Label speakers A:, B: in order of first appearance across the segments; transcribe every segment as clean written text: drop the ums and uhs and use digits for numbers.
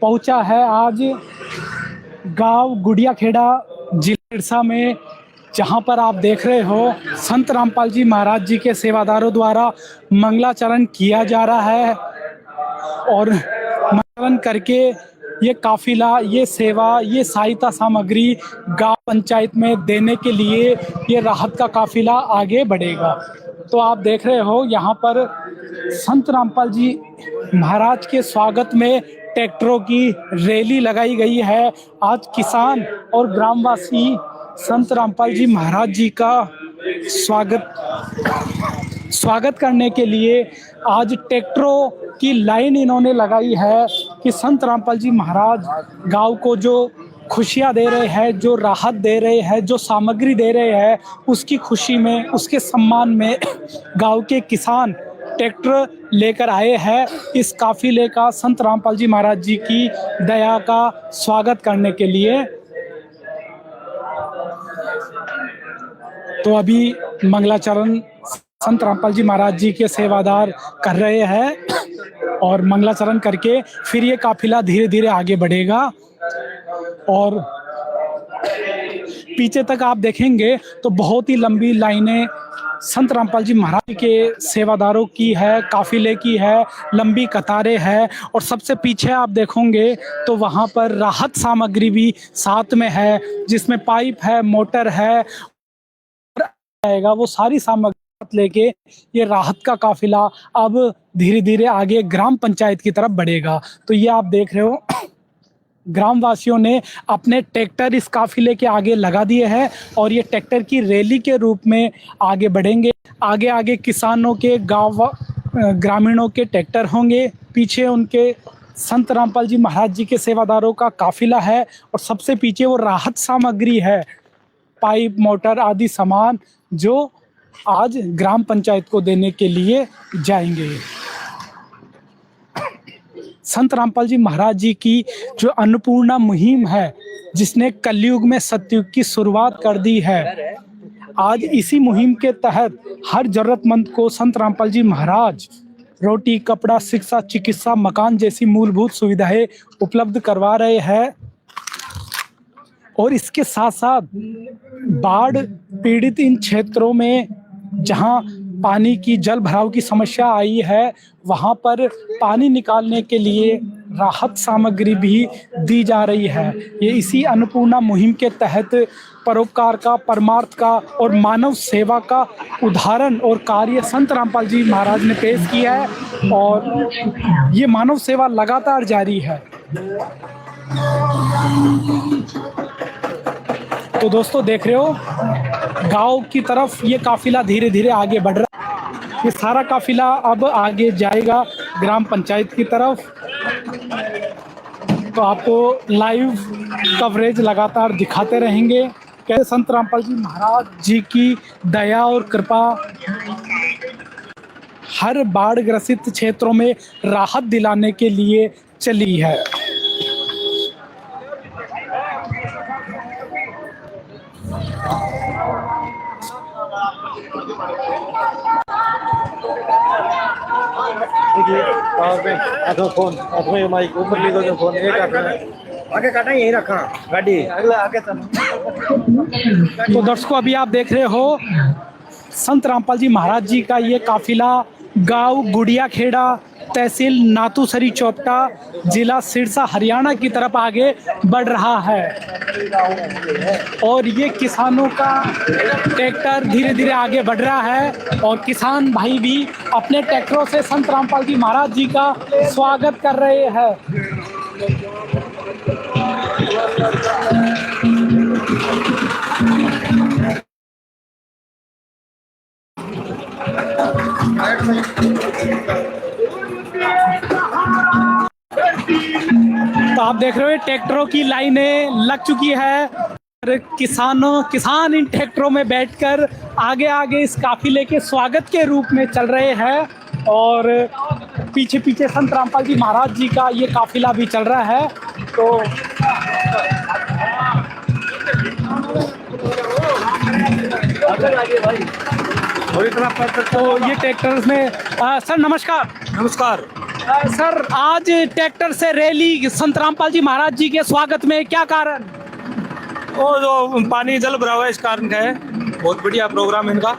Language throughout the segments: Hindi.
A: पहुंचा है आज गांव गुड़िया खेड़ा जिला सिरसा में, जहां पर आप देख रहे हो संत रामपाल जी महाराज जी के सेवादारों द्वारा मंगलाचरण किया जा रहा है। और मंगलाचरण करके ये काफिला, ये सेवा, ये सहायता सामग्री गांव पंचायत में देने के लिए ये राहत का काफिला आगे बढ़ेगा। तो आप देख रहे हो यहाँ पर संत रामपाल जी महाराज के स्वागत में ट्रैक्टरों की रैली लगाई गई है। आज किसान और ग्रामवासी संत रामपाल जी महाराज जी का स्वागत करने के लिए आज ट्रैक्टरों की लाइन इन्होंने लगाई है कि संत रामपाल जी महाराज गांव को जो खुशियां दे रहे हैं, जो राहत दे रहे हैं, जो सामग्री दे रहे हैं, उसकी खुशी में, उसके सम्मान में गांव के किसान ट्रैक्टर लेकर आए हैं इस काफिले का संत रामपाल जी महाराज जी की दया का स्वागत करने के लिए। तो अभी मंगलाचरण संत रामपाल जी महाराज जी के सेवादार कर रहे हैं और मंगलाचरण करके फिर ये काफिला धीरे धीरे आगे बढ़ेगा। और पीछे तक आप देखेंगे तो बहुत ही लंबी लाइनें संत रामपाल जी महाराज के सेवादारों की है, काफिले की है, लंबी कतारें हैं। और सबसे पीछे आप देखोगे तो वहाँ पर राहत सामग्री भी साथ में है, जिसमें पाइप है, मोटर है, आएगा वो सारी सामग्री लेके ये राहत का काफिला अब धीरे धीरे आगे ग्राम पंचायत की तरफ बढ़ेगा। तो ये आप देख रहे हो ग्रामवासियों ने अपने ट्रैक्टर इस काफिले के आगे लगा दिए हैं और ये ट्रैक्टर की रैली के रूप में आगे बढ़ेंगे। आगे आगे किसानों के, गांव ग्रामीणों के ट्रैक्टर होंगे, पीछे उनके संत रामपाल जी महाराज जी के सेवादारों का काफिला है और सबसे पीछे वो राहत सामग्री है, पाइप, मोटर आदि सामान जो आज ग्राम पंचायत को देने के लिए जाएंगे। संत रामपाल जी महाराज जी की जो अन्नपूर्णा मुहिम है, जिसने कलयुग में सतयुग की शुरुआत कर दी है, आज इसी मुहिम के तहत हर जरूरतमंद को संत रामपाल जी महाराज रोटी, कपड़ा, शिक्षा, चिकित्सा, मकान जैसी मूलभूत सुविधाएं उपलब्ध करवा रहे हैं। और इसके साथ साथ बाढ़ पीड़ित इन क्षेत्रों में जहां पानी की, जल भराव की समस्या आई है, वहां पर पानी निकालने के लिए राहत सामग्री भी दी जा रही है। ये इसी अन्नपूर्णा मुहिम के तहत परोपकार का, परमार्थ का और मानव सेवा का उदाहरण और कार्य संत रामपाल जी महाराज ने पेश किया है और ये मानव सेवा लगातार जारी है। तो दोस्तों देख रहे हो गांव की तरफ ये काफिला धीरे धीरे आगे बढ़ रहा है। ये सारा काफिला अब आगे जाएगा ग्राम पंचायत की तरफ। तो आपको लाइव कवरेज लगातार दिखाते रहेंगे कैसे संत रामपाल जी महाराज जी की दया और कृपा हर बाढ़ ग्रसित क्षेत्रों में राहत दिलाने के लिए चली है।
B: फोन माइक ऊपर ले दो, फोन एक आगे काटा, यही रखा गाड़ी अगला आगे चलो।
A: तो दर्शकों अभी आप देख रहे हो संत रामपाल जी महाराज जी का ये काफिला गांव गुड़िया खेड़ा, तहसील नातूसरी चौपटा, जिला सिरसा, हरियाणा की तरफ आगे बढ़ रहा है। और ये किसानों का ट्रैक्टर धीरे धीरे आगे बढ़ रहा है और किसान भाई भी अपने ट्रैक्टरों से संत रामपाल जी महाराज जी का स्वागत कर रहे हैं। तो आप देख रहे हो ट्रैक्टरों की लाइनें लग चुकी है और किसान इन ट्रैक्टरों में बैठकर आगे आगे इस काफिले के स्वागत के रूप में चल रहे हैं। और पीछे पीछे संत रामपाल जी महाराज जी का ये काफिला भी चल रहा है। तो तो ये ट्रैक्टर्स में सर नमस्कार।
B: नमस्कार।
A: सर आज ट्रैक्टर से रैली संत रामपाल जी महाराज जी के स्वागत में, क्या कारण?
C: वो जो पानी जल भरा हुआ है इस कारण का है। बहुत बढ़िया प्रोग्राम इनका।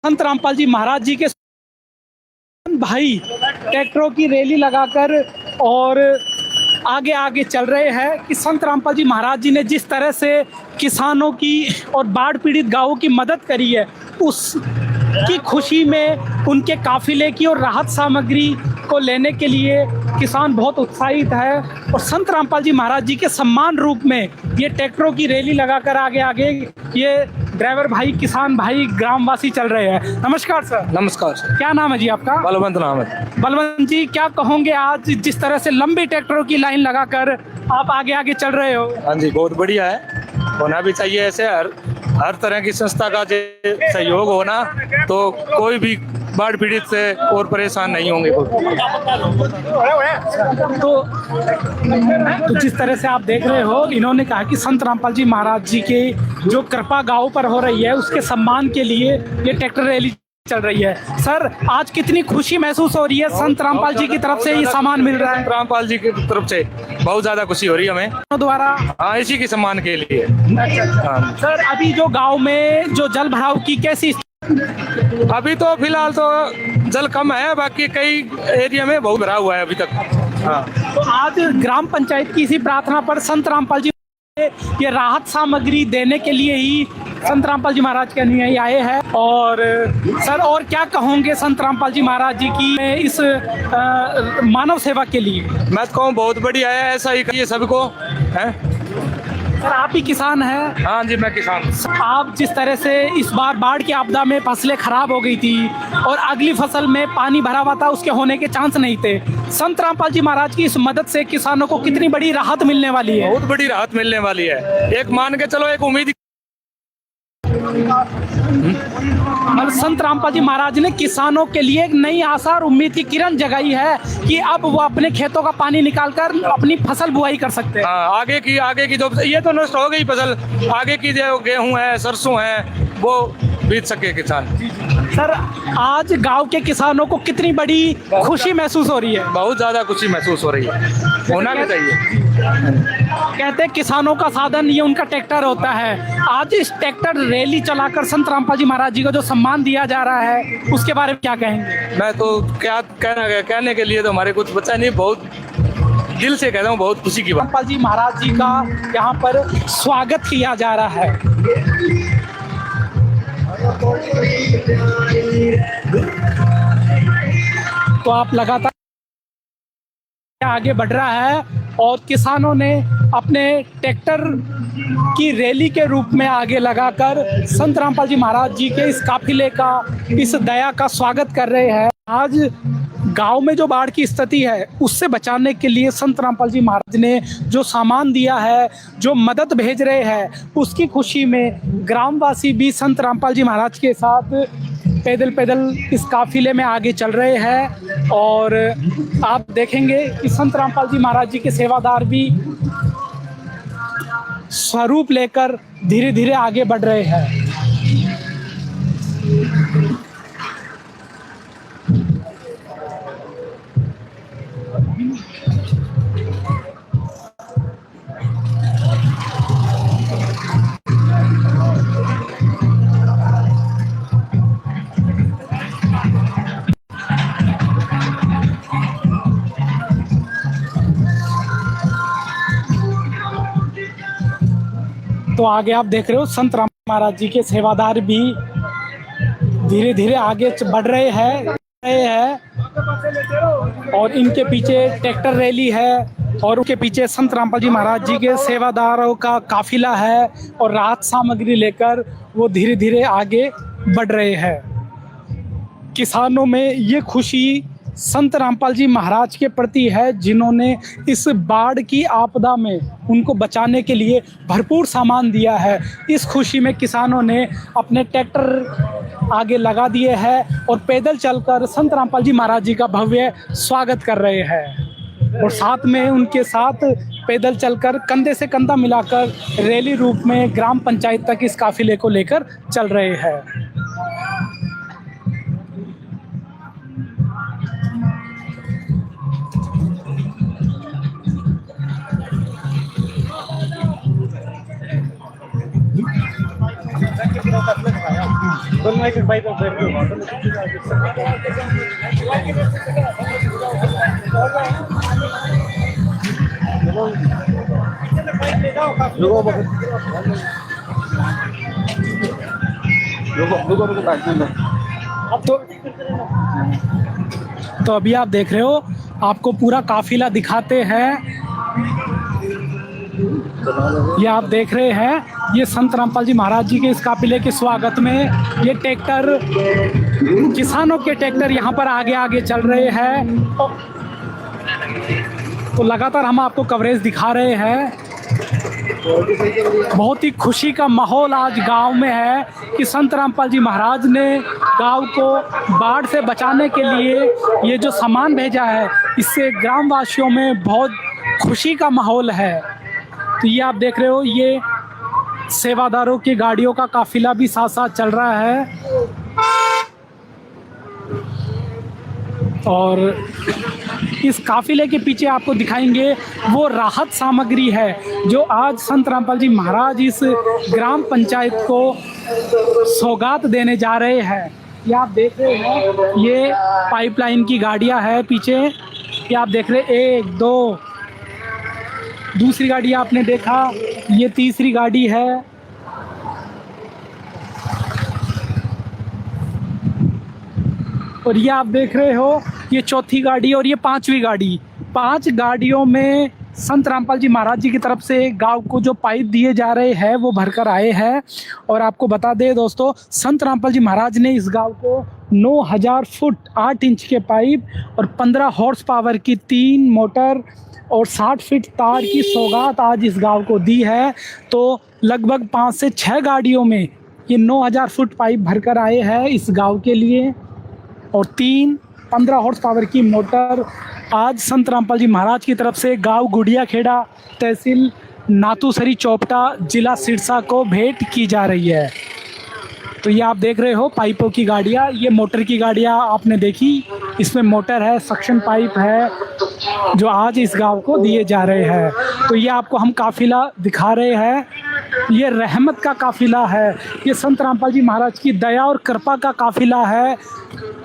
A: संत रामपाल जी महाराज जी के भाई ट्रैक्टरों की रैली लगाकर और आगे आगे चल रहे हैं कि संत रामपाल जी महाराज जी ने जिस तरह से किसानों की और बाढ़ पीड़ित गांवों की मदद करी है, उस की खुशी में उनके काफिले की और राहत सामग्री को लेने के लिए किसान बहुत उत्साहित है। और संत रामपाल जी महाराज जी के सम्मान रूप में ये ट्रैक्टरों की रैली लगाकर आगे आगे ये ड्राइवर भाई, किसान भाई, ग्रामवासी चल रहे हैं। नमस्कार सर।
C: नमस्कार सर।
A: क्या नाम है जी आपका?
C: बलवंत नाम है।
A: बलवंत जी, क्या कहोगे आज जिस तरह से लंबी ट्रैक्टरों की लाइन लगाकर आप आगे आगे चल रहे हो?
C: हाँ जी, बहुत बढ़िया है, होना भी चाहिए ऐसे। हर तरह की संस्था का जो सहयोग होना तो कोई भी बाढ़ पीड़ित से और परेशान नहीं होंगे।
A: तो जिस तरह से आप देख रहे हो, इन्होंने कहा कि संत रामपाल जी महाराज जी के जो कृपा गांव पर हो रही है, उसके सम्मान के लिए ये ट्रैक्टर रैली चल रही है। सर आज कितनी खुशी महसूस हो रही है, संत रामपाल जी की तरफ से ये सामान मिल रहा है?
C: रामपाल जी की तरफ से बहुत ज्यादा खुशी हो रही है हमें
A: द्वारा।
C: हाँ, इसी के सम्मान के लिए। हाँ।
A: सर अभी जो गांव में जो जल भराव की कैसी?
C: अभी तो फिलहाल तो जल कम है, बाकी कई एरिया में बहुत भरा हुआ है अभी तक। हाँ।
A: तो आज ग्राम पंचायत की इसी प्रार्थना पर संत रामपाल जी ये राहत सामग्री देने के लिए ही संत रामपाल जी महाराज के अनुयायी आए हैं। और सर और क्या कहोगे संत रामपाल जी महाराज जी की इस मानव सेवा के लिए?
C: मैं तो कहूँ बहुत बढ़िया है, ऐसा ही करिए सबको है।
A: सर आप ही किसान हैं?
C: हाँ जी, मैं किसान।
A: आप जिस तरह से इस बार बाढ़ की आपदा में फसलें खराब हो गई थी और अगली फसल में पानी भरा हुआ था, उसके होने के चांस नहीं थे, संत रामपाल जी महाराज की इस मदद से किसानों को कितनी बड़ी राहत मिलने वाली है?
C: बहुत बड़ी राहत मिलने वाली है। एक मान के चलो, एक उम्मीद।
A: संत रामपाल जी महाराज ने किसानों के लिए एक नई आशा और उम्मीद की किरण जगाई है कि अब वो अपने खेतों का पानी निकालकर अपनी फसल बुआई कर सकते हैं।
C: हाँ, आगे की जो ये तो नष्ट हो गई फसल, आगे की जो गेहूं है, सरसों है, वो बीत सके किसान।
A: सर आज गांव के किसानों को कितनी बड़ी खुशी महसूस हो रही है?
C: बहुत ज्यादा खुशी महसूस हो रही है, होना भी चाहिए।
A: कहते हैं किसानों का साधन ये उनका ट्रैक्टर होता है। आज इस ट्रैक्टर रैली चलाकर संत रामपाल जी महाराज जी को जो सम्मान दिया जा रहा है, उसके बारे में क्या कहेंगे?
C: मैं तो क्या कहने के लिए तो हमारे कुछ बचा नहीं, बहुत दिल से कहता हूँ, बहुत खुशी की बात।
A: रामपाल जी महाराज जी का यहाँ पर स्वागत किया जा रहा है। तो आप लगातार आगे बढ़ रहा है और किसानों ने अपने ट्रैक्टर की रैली के रूप में आगे लगाकर संत रामपाल जी महाराज जी के इस काफिले का, इस दया का स्वागत कर रहे हैं। आज गांव में जो बाढ़ की स्थिति है, उससे बचाने के लिए संत रामपाल जी महाराज ने जो सामान दिया है, जो मदद भेज रहे हैं, उसकी खुशी में ग्रामवासी भी संत रामपाल जी महाराज के साथ पैदल पैदल इस काफिले में आगे चल रहे हैं। और आप देखेंगे कि संत रामपाल जी महाराज जी के सेवादार भी स्वरूप लेकर धीरे धीरे आगे बढ़ रहे हैं। तो आगे आप देख रहे हो संत राम महाराज जी के सेवादार भी धीरे धीरे आगे बढ़ रहे हैं और इनके पीछे ट्रैक्टर रैली है और उनके पीछे संत रामपाल जी महाराज जी के सेवादारों का काफिला है और राहत सामग्री लेकर वो धीरे धीरे आगे बढ़ रहे हैं। किसानों में ये खुशी संत रामपाल जी महाराज के प्रति है, जिन्होंने इस बाढ़ की आपदा में उनको बचाने के लिए भरपूर सामान दिया है। इस खुशी में किसानों ने अपने ट्रैक्टर आगे लगा दिए हैं और पैदल चलकर संत रामपाल जी महाराज जी का भव्य स्वागत कर रहे हैं। और साथ में उनके साथ पैदल चलकर कंधे से कंधा मिलाकर रैली रूप में ग्राम पंचायत तक इस काफिले को लेकर चल रहे हैं।
B: दोनों एक बाइक पर बैठ गए।
A: तो अभी आप देख रहे हो, आपको पूरा काफिला दिखाते हैं। ये आप देख रहे हैं, ये संत रामपाल जी महाराज जी के इस काफिले के स्वागत में ये ट्रैक्टर, किसानों के ट्रैक्टर यहाँ पर आगे आगे चल रहे हैं। तो लगातार हम आपको कवरेज दिखा रहे हैं। बहुत ही खुशी का माहौल आज गांव में है कि संत रामपाल जी महाराज ने गांव को बाढ़ से बचाने के लिए ये जो सामान भेजा है, इससे ग्रामवासियों में बहुत खुशी का माहौल है। तो ये आप देख रहे हो, ये सेवादारों की गाड़ियों का काफिला भी साथ साथ चल रहा है। और इस काफिले के पीछे आपको दिखाएंगे वो राहत सामग्री है जो आज संत रामपाल जी महाराज इस ग्राम पंचायत को सौगात देने जा रहे हैं। ये आप देख रहे हैं, ये पाइपलाइन की गाड़ियां हैं पीछे। ये आप देख रहे हैं, 1 2 दूसरी गाड़ी आपने देखा, ये तीसरी गाड़ी है। और ये आप देख रहे हो, ये चौथी गाड़ी और ये 5वीं गाड़ी। 5 गाड़ियों में संत रामपाल जी महाराज जी की तरफ से गांव को जो पाइप दिए जा रहे हैं वो भरकर आए हैं। और आपको बता दें दोस्तों, संत रामपाल जी महाराज ने इस गांव को 9000 फुट 8 इंच के पाइप और 15 हॉर्स पावर की 3 मोटर और 60 फीट तार की सौगात आज इस गांव को दी है। तो लगभग 5 से 6 गाड़ियों में ये 9000 फुट पाइप भरकर आए हैं इस गांव के लिए। और 15 हॉर्स पावर की मोटर आज संत रामपाल जी महाराज की तरफ से गांव गुड़िया खेड़ा, तहसील नातूसरी चौपटा, जिला सिरसा को भेंट की जा रही है। तो ये आप देख रहे हो पाइपों की गाड़ियाँ, ये मोटर की गाड़ियाँ आपने देखी, इसमें मोटर है, सक्शन पाइप है जो आज इस गांव को दिए जा रहे हैं। तो ये आपको हम काफिला दिखा रहे हैं, ये रहमत का काफिला है, ये संत रामपाल जी महाराज की दया और कृपा का काफिला है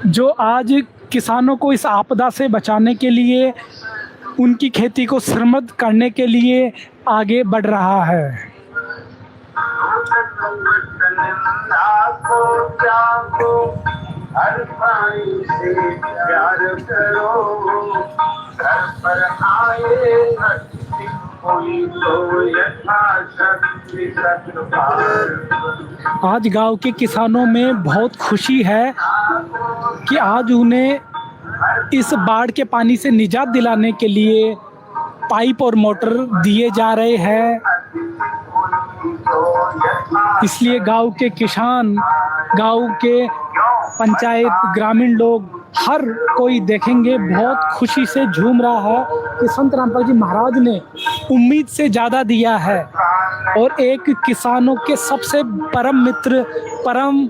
A: जो आज किसानों को इस आपदा से बचाने के लिए, उनकी खेती को समृद्ध करने के लिए आगे बढ़ रहा है। हर भाई से प्यार करो, घर पर आए कोई तो यथाशक्ति सत्कार। आज गांव के किसानों में बहुत खुशी है कि आज उन्हें इस बाढ़ के पानी से निजात दिलाने के लिए पाइप और मोटर दिए जा रहे हैं। इसलिए गांव के किसान, गांव के पंचायत, ग्रामीण लोग, हर कोई देखेंगे बहुत खुशी से झूम रहा है कि संत रामपाल जी महाराज ने उम्मीद से ज़्यादा दिया है। और एक किसानों के सबसे परम मित्र, परम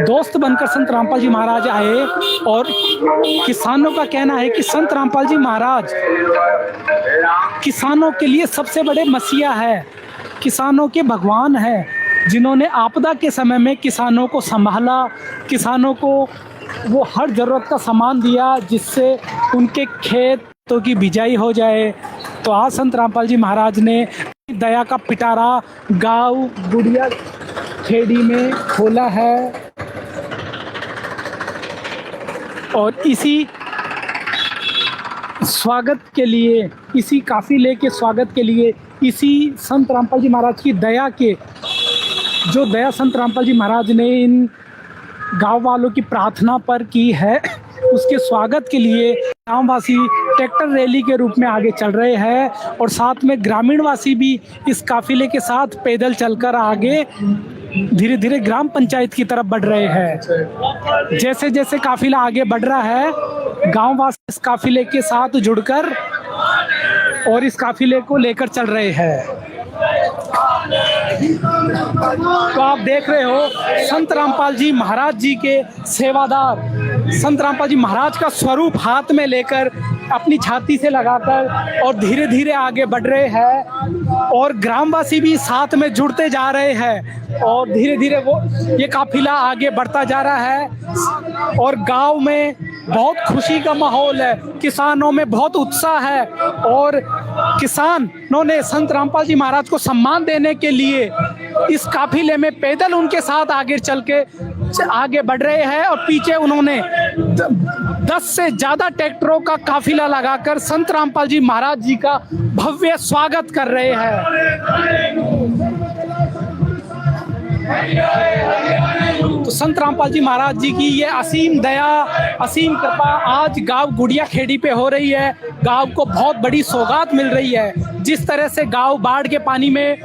A: दोस्त बनकर संत रामपाल जी महाराज आए। और किसानों का कहना है कि संत रामपाल जी महाराज किसानों के लिए सबसे बड़े मसीहा है, किसानों के भगवान हैं, जिन्होंने आपदा के समय में किसानों को संभाला, किसानों को वो हर ज़रूरत का सामान दिया जिससे उनके खेतों की बिजाई हो जाए। तो आज संत रामपाल जी महाराज ने दया का पिटारा गांव गुड़िया खेड़ी में खोला है। और इसी स्वागत के लिए, इसी काफिले के स्वागत के लिए, इसी संत रामपाल जी महाराज की दया के, जो दया संत रामपाल जी महाराज ने इन गांव वालों की प्रार्थना पर की है, उसके स्वागत के लिए गांववासी ट्रैक्टर रैली के रूप में आगे चल रहे हैं। और साथ में ग्रामीणवासी भी इस काफिले के साथ पैदल चलकर आगे धीरे धीरे ग्राम पंचायत की तरफ बढ़ रहे हैं। जैसे जैसे काफिला आगे बढ़ रहा है, गांव वासी इस काफिले के साथ जुड़कर और इस काफिले को लेकर चल रहे हैं। तो आप देख रहे हो संत रामपाल जी महाराज जी के सेवादार संत रामपाल जी महाराज का स्वरूप हाथ में लेकर अपनी छाती से लगाकर और धीरे धीरे आगे बढ़ रहे हैं और ग्रामवासी भी साथ में जुड़ते जा रहे हैं और धीरे धीरे वो ये काफिला आगे बढ़ता जा रहा है और गांव में बहुत खुशी का माहौल है, किसानों में बहुत उत्साह है और किसानों ने संत रामपाल जी महाराज को सम्मान देने के लिए इस काफिले में पैदल उनके साथ आगे चल के आगे बढ़ रहे हैं और पीछे उन्होंने 10 से ज्यादा ट्रैक्टरों का काफिला लगाकर संत रामपाल जी महाराज जी का भव्य स्वागत कर रहे हैं। तो संत रामपाल जी महाराज जी की ये असीम दया, असीम कृपा आज गांव गुड़िया खेड़ी पे हो रही है। गांव को बहुत बड़ी सौगात मिल रही है। जिस तरह से गांव बाढ़ के पानी में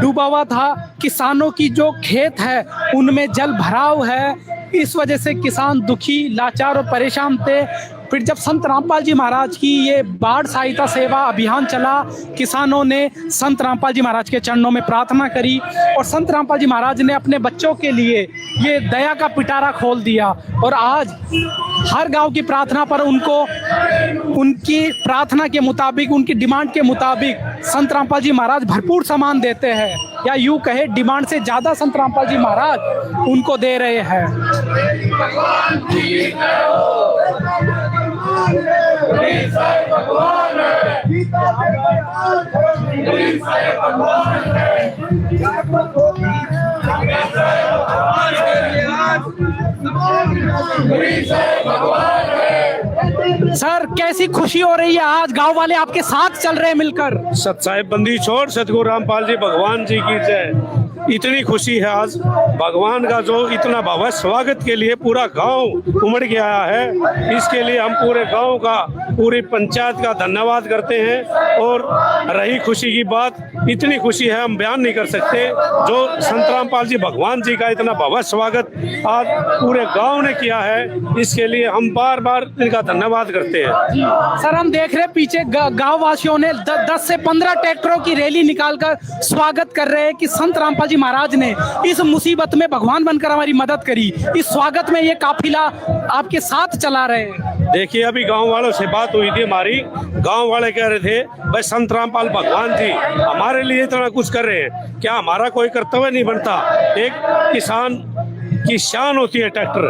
A: डूबा हुआ था, किसानों की जो खेत है उनमें जल भराव है, इस वजह से किसान दुखी, लाचार और परेशान थे। फिर जब संत रामपाल जी महाराज की ये बाढ़ सहायता सेवा अभियान चला, किसानों ने संत रामपाल जी महाराज के चरणों में प्रार्थना करी और संत रामपाल जी महाराज ने अपने बच्चों के लिए ये दया का पिटारा खोल दिया और आज हर गांव की प्रार्थना पर उनको उनकी प्रार्थना के मुताबिक, उनकी डिमांड के मुताबिक संत रामपाल जी महाराज भरपूर सामान देते हैं, या यूँ कहे डिमांड से ज़्यादा संत रामपाल जी महाराज उनको दे रहे हैं। सर कैसी खुशी हो रही है, आज गांव वाले आपके साथ चल रहे हैं मिलकर?
D: सत बंदी छोड़ सतगुरु रामपाल जी भगवान जी की जय। इतनी खुशी है आज, भगवान का जो इतना भव्य स्वागत के लिए पूरा गांव उमड़ के आया है, इसके लिए हम पूरे गांव का, पूरी पंचायत का धन्यवाद करते हैं। और रही खुशी की बात, इतनी खुशी है हम बयान नहीं कर सकते। जो संत रामपाल जी भगवान जी का इतना भव्य स्वागत आज पूरे गांव ने किया है, इसके लिए हम बार बार इनका धन्यवाद करते हैं।
A: सर हम देख रहे हैं पीछे गांव वासियों ने 10 से 15 ट्रैक्टरों की रैली निकालकर स्वागत कर रहे हैं कि संत रामपाल जी महाराज ने इस मुसीबत में भगवान बनकर हमारी मदद करी। इस स्वागत में ये काफिला आपके साथ चला रहे हैं।
D: देखिए अभी गांव वालों से बात हुई थी हमारी, गांव वाले कह रहे थे भाई संत रामपाल भगवान जी हमारे लिए इतना कुछ कर रहे हैं, क्या हमारा कोई कर्तव्य नहीं बनता? एक किसान की शान होती है ट्रैक्टर,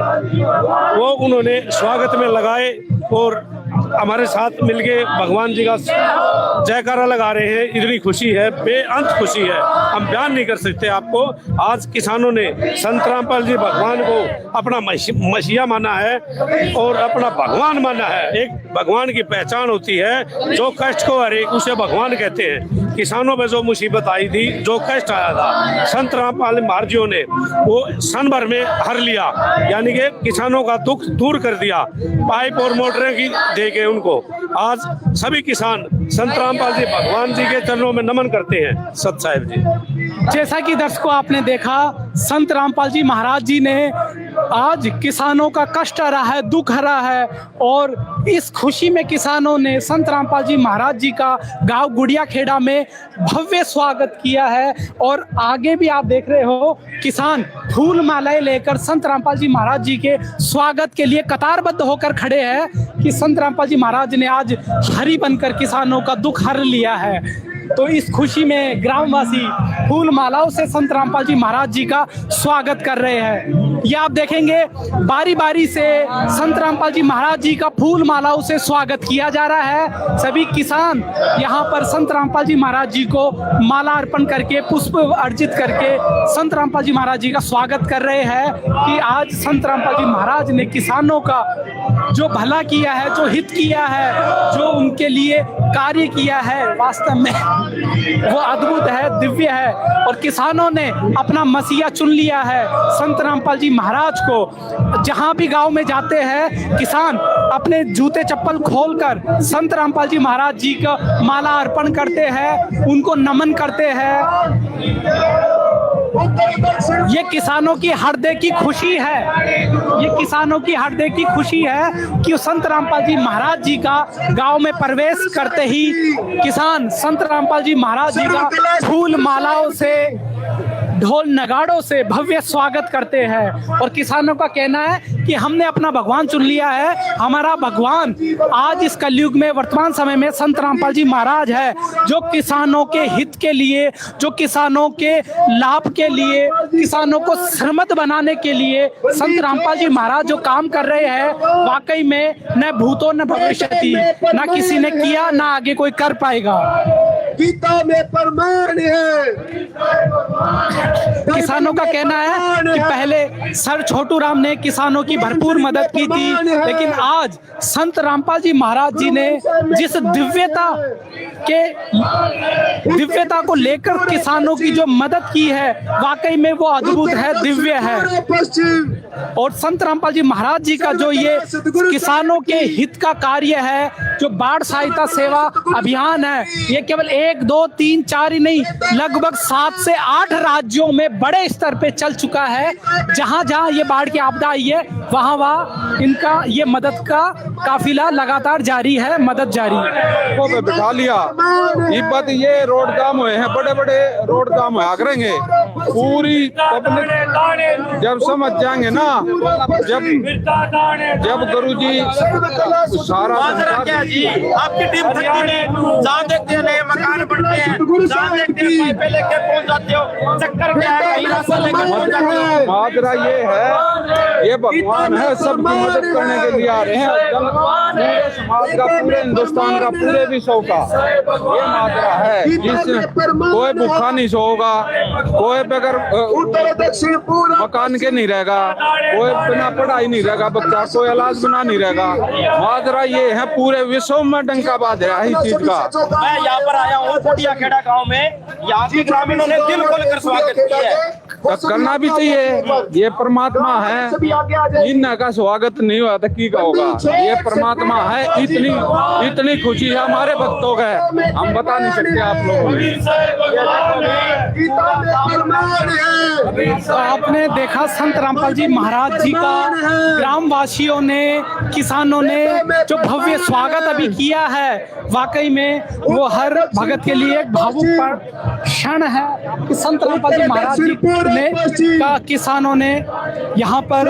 D: वो उन्होंने स्वागत में लगाए और हमारे साथ मिलके भगवान जी का जयकारा लगा रहे हैं। इतनी खुशी है, बेअंत खुशी है, हम बयान नहीं कर सकते आपको। आज किसानों ने संत रामपाल जी भगवान को अपना मसीहा माना है और अपना भगवान माना है। एक भगवान की पहचान होती है, जो कष्ट को हरे उसे भगवान कहते हैं। किसानों पे जो मुसीबत आई थी, जो कष्ट आया था, संत रामपाल महाराजियों ने वो सन भर में हर लिया, यानी कि किसानों का दुख दूर कर दिया। पाइप और मोटरें की देके उनको आज सभी किसान संत रामपाल जी भगवान जी के चरणों में नमन करते हैं। सत साहिब जी,
A: जैसा कि दर्शकों आपने देखा, संत रामपाल जी महाराज जी ने आज किसानों का कष्ट हरा है, दुख हरा है और इस खुशी में किसानों ने संत रामपाल जी महाराज जी का गांव गुड़िया खेड़ा में भव्य स्वागत किया है। और आगे भी आप देख रहे हो किसान फूल मालाएं लेकर संत रामपाल जी महाराज जी के स्वागत के लिए कतारबद्ध होकर खड़े हैं कि संत रामपाल जी महाराज ने आज हरि बनकर किसानों का दुख हर लिया है। तो इस खुशी में ग्रामवासी फूल मालाओं से संत रामपाल जी महाराज जी का स्वागत कर रहे हैं। ये आप देखेंगे बारी बारी से संत रामपाल जी महाराज जी का फूल मालाओं से स्वागत किया जा रहा है। सभी किसान यहाँ पर संत रामपाल जी महाराज जी को माला अर्पण करके, पुष्प अर्जित करके संत रामपाल जी महाराज जी का स्वागत कर रहे हैं कि आज संत रामपाल जी महाराज ने किसानों का जो भला किया है, जो हित किया है, जो उनके लिए कार्य किया है, वास्तव में वो अद्भुत है, दिव्य है। और किसानों ने अपना मसीहा चुन लिया है संत रामपाल जी महाराज को। जहां भी गांव में जाते हैं किसान अपने जूते चप्पल खोलकर संत रामपाल जी महाराज जी का माला अर्पण करते हैं, उनको नमन करते हैं। ये किसानों की हृदय की खुशी है, ये किसानों की हृदय की खुशी है कि संत रामपाल जी महाराज जी का गांव में प्रवेश करते ही किसान संत रामपाल जी महाराज जी का फूल मालाओं से, ढोल नगाड़ों से भव्य स्वागत करते हैं। और किसानों का कहना है कि हमने अपना भगवान चुन लिया है, हमारा भगवान आज इस कलयुग में वर्तमान समय में संत रामपाल जी महाराज है, जो किसानों के हित के लिए, जो किसानों के लाभ के लिए, किसानों को श्रमत बनाने के लिए संत रामपाल जी महाराज जो काम कर रहे हैं, वाकई में न भूतो न भविष्यति, न किसी ने किया न आगे कोई कर पाएगा।
E: गीता में प्रमाण है।
A: किसानों का कहना है कि पहले सर छोटू राम ने किसानों की भरपूर मदद की थी, लेकिन आज संत रामपाल जी महाराज जी ने जिस दिव्यता को लेकर किसानों की जो मदद की है, वाकई में वो अद्भुत है, दिव्य है। और संत रामपाल जी महाराज जी का जो ये किसानों के हित का कार्य है, जो बाढ़ सहायता सेवा अभियान है, ये केवल 1, 2, 3, 4 ही नहीं, लगभग 7 से 8 राज्यों में बड़े स्तर पे चल चुका है। जहां जहां ये बाढ़ की आपदा आई है, वहां वहां इनका ये मदद का काफिला लगातार जारी है, मदद जारी है।
F: को पे बिठा लिया, इब्बत ये रोड जाम हुए हैं, बड़े बड़े रोड जाम हुआ करेंगे। पूरी पब्लिक जब समझ जाएंगे ना, जब गुरु जी सारा
B: आपकी टीम जहाँ देखते हैं नए मकान बनते हैं, जहाँ देखते हैं पाइपें लेके पहुंच जाते हो, चक्कर क्या है, कहीं रास्ता लेके पहुंच जाते हो।
F: माजरा ये है, ये भगवान है, सबकी मदद करने के लिए आ रहे हैं। पूरे समाज का, पूरे हिंदुस्तान का, पूरे विश्व का ये माजरा है। जिस कोई भूखा नहीं सोगा, कोई बगैर मकान के नहीं रहेगा, कोई बिना पढ़ाई नहीं रहेगा बच्चा, कोई इलाज बिना नहीं रहेगा। माजरा ये है, पूरे विश्व में डंका बाज रहा है इस चीज का।
B: मैं यहाँ पर आया हूँ कोटिया खेड़ा गाँव में, यहाँ के ग्रामीणों ने दिल खोलकर स्वागत किया है।
F: तो करना भी चाहिए, ये परमात्मा है, इनका स्वागत नहीं हुआ तो की होगा। ये परमात्मा है, इतनी खुशी है हमारे भक्तों का, हम बता नहीं सकते आप लोगों
A: तो आपने देखा संत रामपाल जी महाराज जी का ग्रामवासियों ने, किसानों ने जो भव्य स्वागत अभी किया है, वाकई में वो हर भगत के लिए एक भावुक क्षण है कि संत रामपाल जी महाराज जी ने का किसानों ने यहाँ पर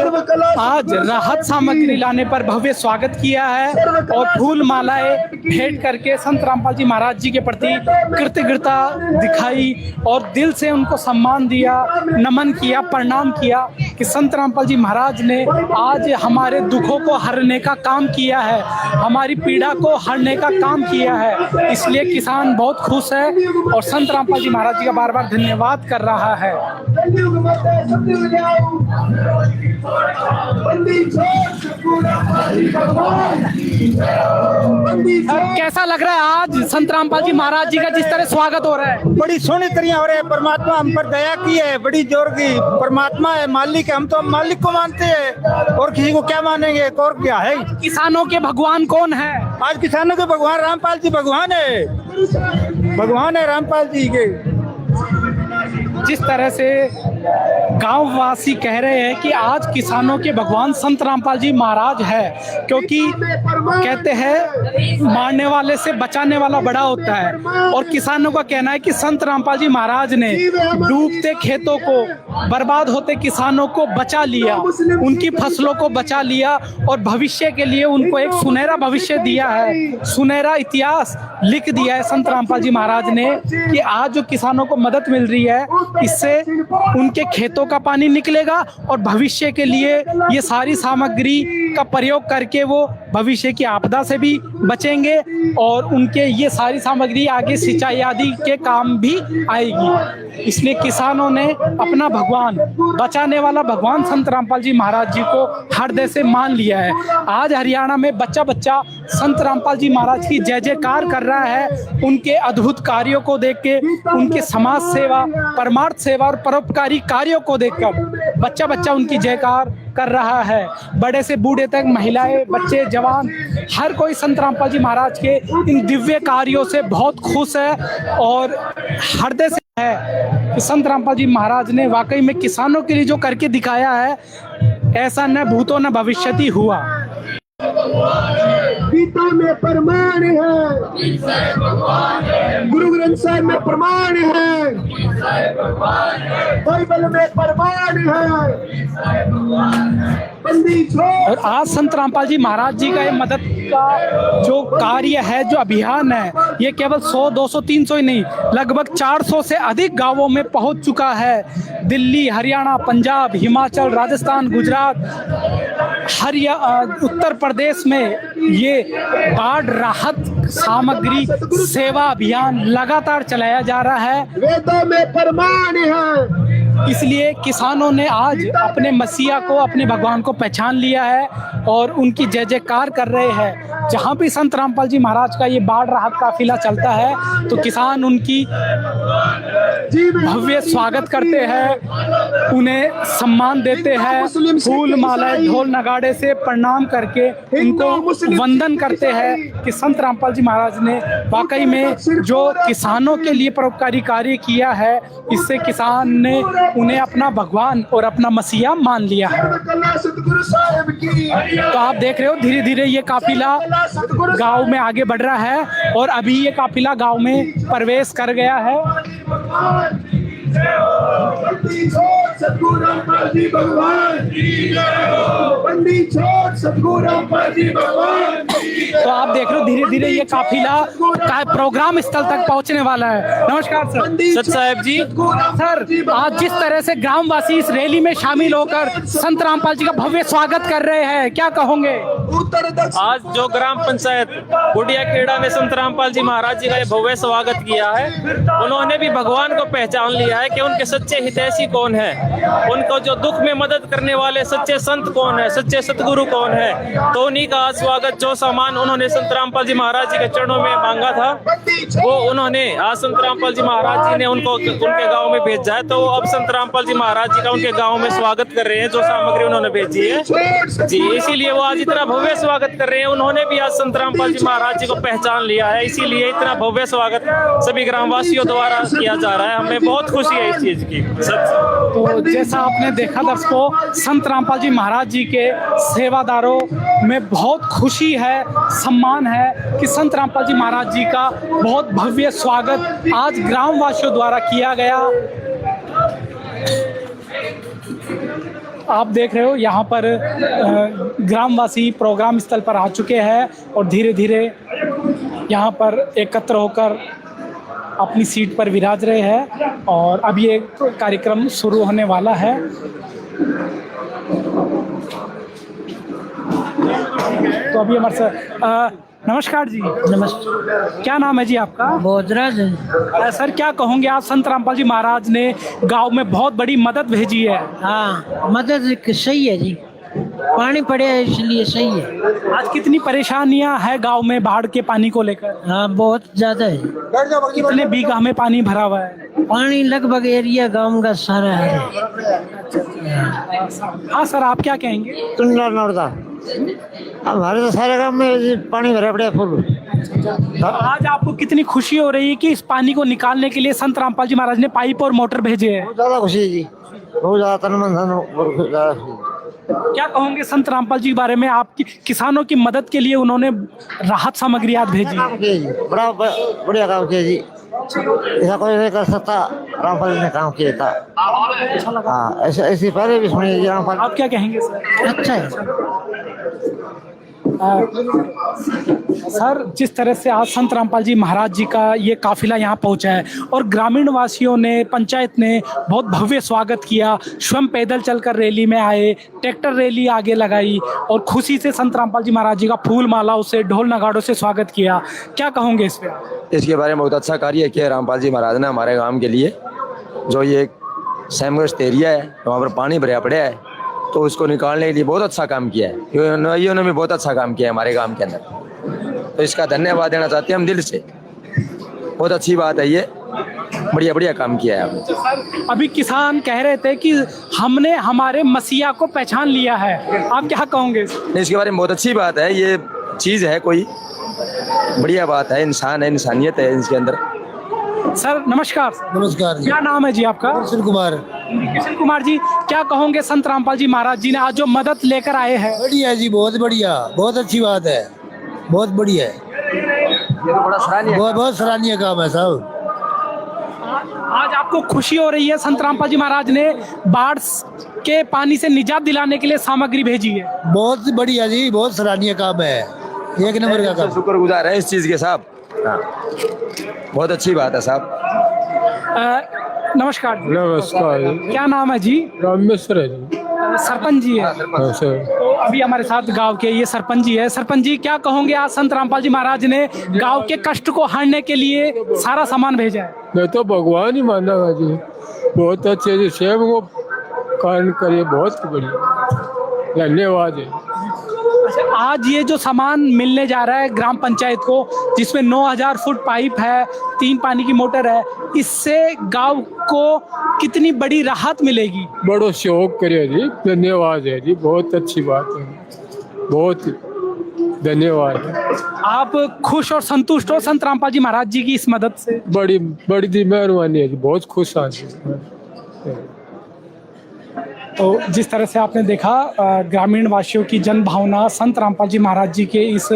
A: आज राहत सामग्री लाने पर भव्य स्वागत किया है और फूल मालाएं भेंट करके संत रामपाल जी महाराज जी के प्रति कृतज्ञता दिखाई और दिल से उनको सम्मान दिया, नमन किया, प्रणाम किया कि संत रामपाल जी महाराज ने आज हमारे दुखों को हरने का काम किया है, हमारी पीड़ा को हरने का काम किया है। इसलिए किसान बहुत खुश है और संत रामपाल जी महाराज जी का बार बार धन्यवाद कर रहा है। कैसा लग रहा है आज संत रामपाल जी महाराज जी का जिस तरह स्वागत हो रहा है?
B: बड़ी सोनी तरह हो रहे हैं। परमात्मा हम पर दया की है, बड़ी जोर की। परमात्मा है, मालिक है, हम तो मालिक को मानते हैं और किसी को क्या मानेंगे, और क्या है।
A: किसानों के भगवान कौन है?
B: आज किसानों के भगवान रामपाल जी भगवान है, भगवान है रामपाल जी के।
A: जिस तरह से गांववासी कह रहे हैं कि आज किसानों के भगवान संत रामपाल जी महाराज है, क्योंकि कहते हैं मारने वाले से बचाने वाला बड़ा होता है। और किसानों का कहना है कि संत रामपाल जी महाराज ने डूबते खेतों को, बर्बाद होते किसानों को बचा लिया, उनकी फसलों को बचा लिया और भविष्य के लिए उनको एक सुनहरा भविष्य दिया है, सुनहरा इतिहास लिख दिया है संत रामपाल जी महाराज ने कि आज जो किसानों को मदद मिल रही है, इससे उनके खेतों का पानी निकलेगा और भविष्य के लिए ये सारी सामग्री का प्रयोग करके वो भविष्य की आपदा से भी बचेंगे और उनके ये सारी सामग्री आगे सिंचाई आदि के काम भी आएगी। इसलिए किसानों ने अपना भगवान, बचाने वाला भगवान संत रामपाल जी महाराज जी को हृदय से मान लिया है। आज हरियाणा में बच्चा बच्चा संत रामपाल जी महाराज की जय जयकार कर रहा है। उनके अद्भुत कार्यों को देख के, उनके समाज सेवा, परमार्थ सेवा और परोपकारी कार्यों को देखकर बच्चा बच्चा उनकी जयकार कर रहा है। बड़े से बूढ़े तक, महिलाएं, बच्चे, जवान, हर कोई संत रामपाल जी महाराज के इन दिव्य कार्यों से बहुत खुश है और हृदय से है कि संत रामपाल जी महाराज ने वाकई में किसानों के लिए जो करके दिखाया है, ऐसा न भूतो न भविष्यति हुआ।
E: गीता में प्रमाण है, गुरु ग्रंथ साहिब में प्रमाण है, बाइबल में प्रमाण है। बंदी छोड़।
A: और आज संत रामपाल जी महाराज जी का ये मदद का जो कार्य है, जो अभियान है, ये केवल 100, 200, 300 ही नहीं, लगभग 400 से अधिक गांवों में पहुंच चुका है। दिल्ली, हरियाणा, पंजाब, हिमाचल, राजस्थान, गुजरात, उत्तर प्रदेश में ये बाढ़ राहत सामग्री सेवा अभियान लगातार चलाया जा रहा है।
E: वेदों में प्रमाण है।
A: इसलिए किसानों ने आज अपने मसीहा को, अपने भगवान को पहचान लिया है और उनकी जय जयकार कर रहे हैं। जहाँ भी संत रामपाल जी महाराज का ये बाढ़ राहत काफिला चलता है तो किसान उनकी भव्य स्वागत करते हैं, उन्हें सम्मान देते हैं, फूल मालाएं ढोल नगाड़े से प्रणाम करके उनको वंदन करते हैं कि संत रामपाल जी महाराज ने वाकई में जो किसानों के लिए परोपकारी कार्य किया है, इससे किसान ने उन्हें अपना भगवान और अपना मसीहा मान लिया है। तो आप देख रहे हो धीरे धीरे ये काफिला गांव में आगे बढ़ रहा है और अभी ये काफिला गांव में प्रवेश कर गया है।
E: बंदी छोड़ सतगुरु रामपाल जी भगवान, बंदी छोड़ सतगुरु रामपाल जी भगवान।
A: तो आप देख रहे हो धीरे धीरे ये काफिला प्रोग्राम स्थल तक पहुंचने वाला है। नमस्कार सर।
B: सत साहेब जी।
A: सर, आज जिस तरह से ग्रामवासी इस रैली में शामिल होकर संत रामपाल जी का भव्य स्वागत कर रहे हैं, क्या कहोगे?
B: आज जो ग्राम पंचायत बुढ़िया खेड़ा ने संत रामपाल जी महाराज जी का ये भव्य स्वागत किया है, उन्होंने भी भगवान को पहचान लिया है कि उनके सच्चे हितैषी कौन है, उनको जो दुख में मदद करने वाले सच्चे संत कौन है, सच्चे सतगुरु कौन है। तो उन्हीं का आज स्वागत, जो सामान उन्होंने संत रामपाल जी महाराज जी के चरणों में मांगा था, वो उन्होंने आज संत रामपाल जी महाराज जी ने उनको उनके गांव में भेजा है। तो अब संत रामपाल जी महाराज जी का उनके गांव में स्वागत कर रहे हैं, जो सामग्री उन्होंने भेजी है जी, इसीलिए वो आज इतना भव्य स्वागत कर रहे हैं। उन्होंने भी आज संत रामपाल जी महाराज जी को पहचान लिया है, इसीलिए इतना भव्य स्वागत सभी ग्रामवासियों द्वारा किया जा रहा है। हमें बहुत खुशी है इस चीज की।
A: तो जैसा आपने देखा दर्शकों, संत रामपाल जी महाराज जी के सेवादारों में बहुत खुशी है, सम्मान है कि संत रामपाल जी महाराज जी का बहुत भव्य स्वागत आज ग्रामवासियों द्वारा किया गया। आप देख रहे हो यहाँ पर ग्रामवासी प्रोग्राम स्थल पर आ चुके हैं और धीरे धीरे यहाँ पर एकत्र होकर अपनी सीट पर विराज रहे हैं और अब ये कार्यक्रम शुरू होने वाला है। तो अभी हमारे साथ नमस्कार जी।
G: नमस्ते।
A: क्या नाम है जी आपका?
G: बोधराज।
A: सर, क्या कहोगे आप, संत रामपाल जी महाराज ने गांव में बहुत बड़ी मदद भेजी है।
G: हाँ, मदद सही है जी, पानी पड़े है इसलिए सही है।
A: आज कितनी परेशानियां है गांव में बाढ़ के पानी को लेकर?
G: हाँ, बहुत ज्यादा है।
A: कितने बीघा में पानी भरा हुआ है?
G: पानी लगभग एरिया गांव का सारा है।
A: हाँ सर, आप क्या कहेंगे?
H: टुंडा नौरदा हमारे तो सारे गांव में पानी भरा पड़ा फुल।
A: आज आपको कितनी खुशी हो रही है कि इस पानी को निकालने के लिए संत रामपाल जी महाराज ने पाइप और मोटर भेजे हैं?
H: बहुत ज्यादा खुशी है जी, बहुत ज्यादा तन मन धन।
A: क्या कहोगे संत रामपाल जी के बारे में? आपकी किसानों की मदद के लिए उन्होंने राहत सामग्री आज भेजी।
H: बड़ा बढ़िया काम किया जी, ऐसा कोई नहीं कर सकता, रामपाल ने काम किया था। हाँ, ऐसे पहले भी सुनिए जी रामपाल।
A: आप क्या कहेंगे सर?
G: अच्छा है
A: सर, जिस तरह से आज संत रामपाल जी महाराज जी का ये काफिला यहाँ पहुँचा है और ग्रामीण वासियों ने, पंचायत ने बहुत भव्य स्वागत किया, स्वयं पैदल चलकर रैली में आए, ट्रैक्टर रैली आगे लगाई और खुशी से संत रामपाल जी महाराज जी का फूल मालाओं से, ढोल नगाड़ों से स्वागत किया। क्या कहोगे इस पर?
I: इसके बारे में बहुत अच्छा कार्य किया रामपाल जी महाराज ने हमारे गांव के लिए। जो ये सैमग्रस्त एरिया है, वहाँ पर पानी भरा पड़ा है, तो उसको निकालने के लिए बहुत अच्छा काम किया है। इन्होंने भी बहुत अच्छा काम किया है हमारे गांव के अंदर, तो इसका धन्यवाद देना चाहते हैं हम दिल से। बहुत अच्छी बात है, ये बढ़िया बढ़िया काम किया है आपने।
A: अभी किसान कह रहे थे कि हमने हमारे मसीहा को पहचान लिया है, आप क्या कहोगे?
I: नहीं, इसके बारे में बहुत अच्छी बात है, ये चीज़ है कोई बढ़िया बात है, इंसान है, इंसानियत है इसके अंदर,
A: सर नमस्कार।
H: नमस्कार जी।
A: क्या नाम है जी आपका?
H: कृष्ण कुमार।
A: किशन कुमार जी, क्या कहोगे संत रामपाल जी महाराज जी ने आज जो मदद लेकर आए हैं?
H: बढ़िया जी, बहुत बढ़िया, बहुत अच्छी बात है, बहुत बढ़िया है, बहुत सराहनीय काम है साहब।
A: आज आपको खुशी हो रही है, संत रामपाल जी महाराज ने बाढ़ के पानी से निजात दिलाने के लिए सामग्री भेजी है।
H: बहुत बढ़िया जी, बहुत सराहनीय काम है, एक नंबर का काम।
I: शुक्रगुजार है इस चीज के साहब। हाँ, बहुत अच्छी बात है साहब।
A: नमस्कार जी।
F: नमस्कार।
A: क्या नाम है जी?
F: रामेश्वर है जी।
A: सरपंच जी है। तो अभी हमारे साथ गांव के ये सरपंच जी है। सरपंच जी, क्या कहोगे आज संत रामपाल जी महाराज ने गांव के कष्ट को हरने के लिए सारा सामान भेजा है?
F: मैं तो भगवान ही मानूंगा जी, बहुत अच्छे जी, सेव को कारण करिए, बहुत बढ़िया, धन्यवाद है।
A: अच्छा, आज ये जो सामान मिलने जा रहा है ग्राम पंचायत को, जिसमें 9000 फुट पाइप है, 3 पानी की मोटर है, इससे गांव को कितनी बड़ी राहत मिलेगी?
F: बड़ो शौक करिए जी, धन्यवाद है जी, बहुत अच्छी बात है, बहुत धन्यवाद है।
A: आप खुश और संतुष्ट हो संत रामपाल जी महाराज जी की इस मदद से?
F: बड़ी बड़ी दी मेहरबानी है जी, बहुत खुश हैं जी।
A: तो जिस तरह से आपने देखा, ग्रामीण वासियों की जन भावना संत रामपाल जी महाराज जी के इस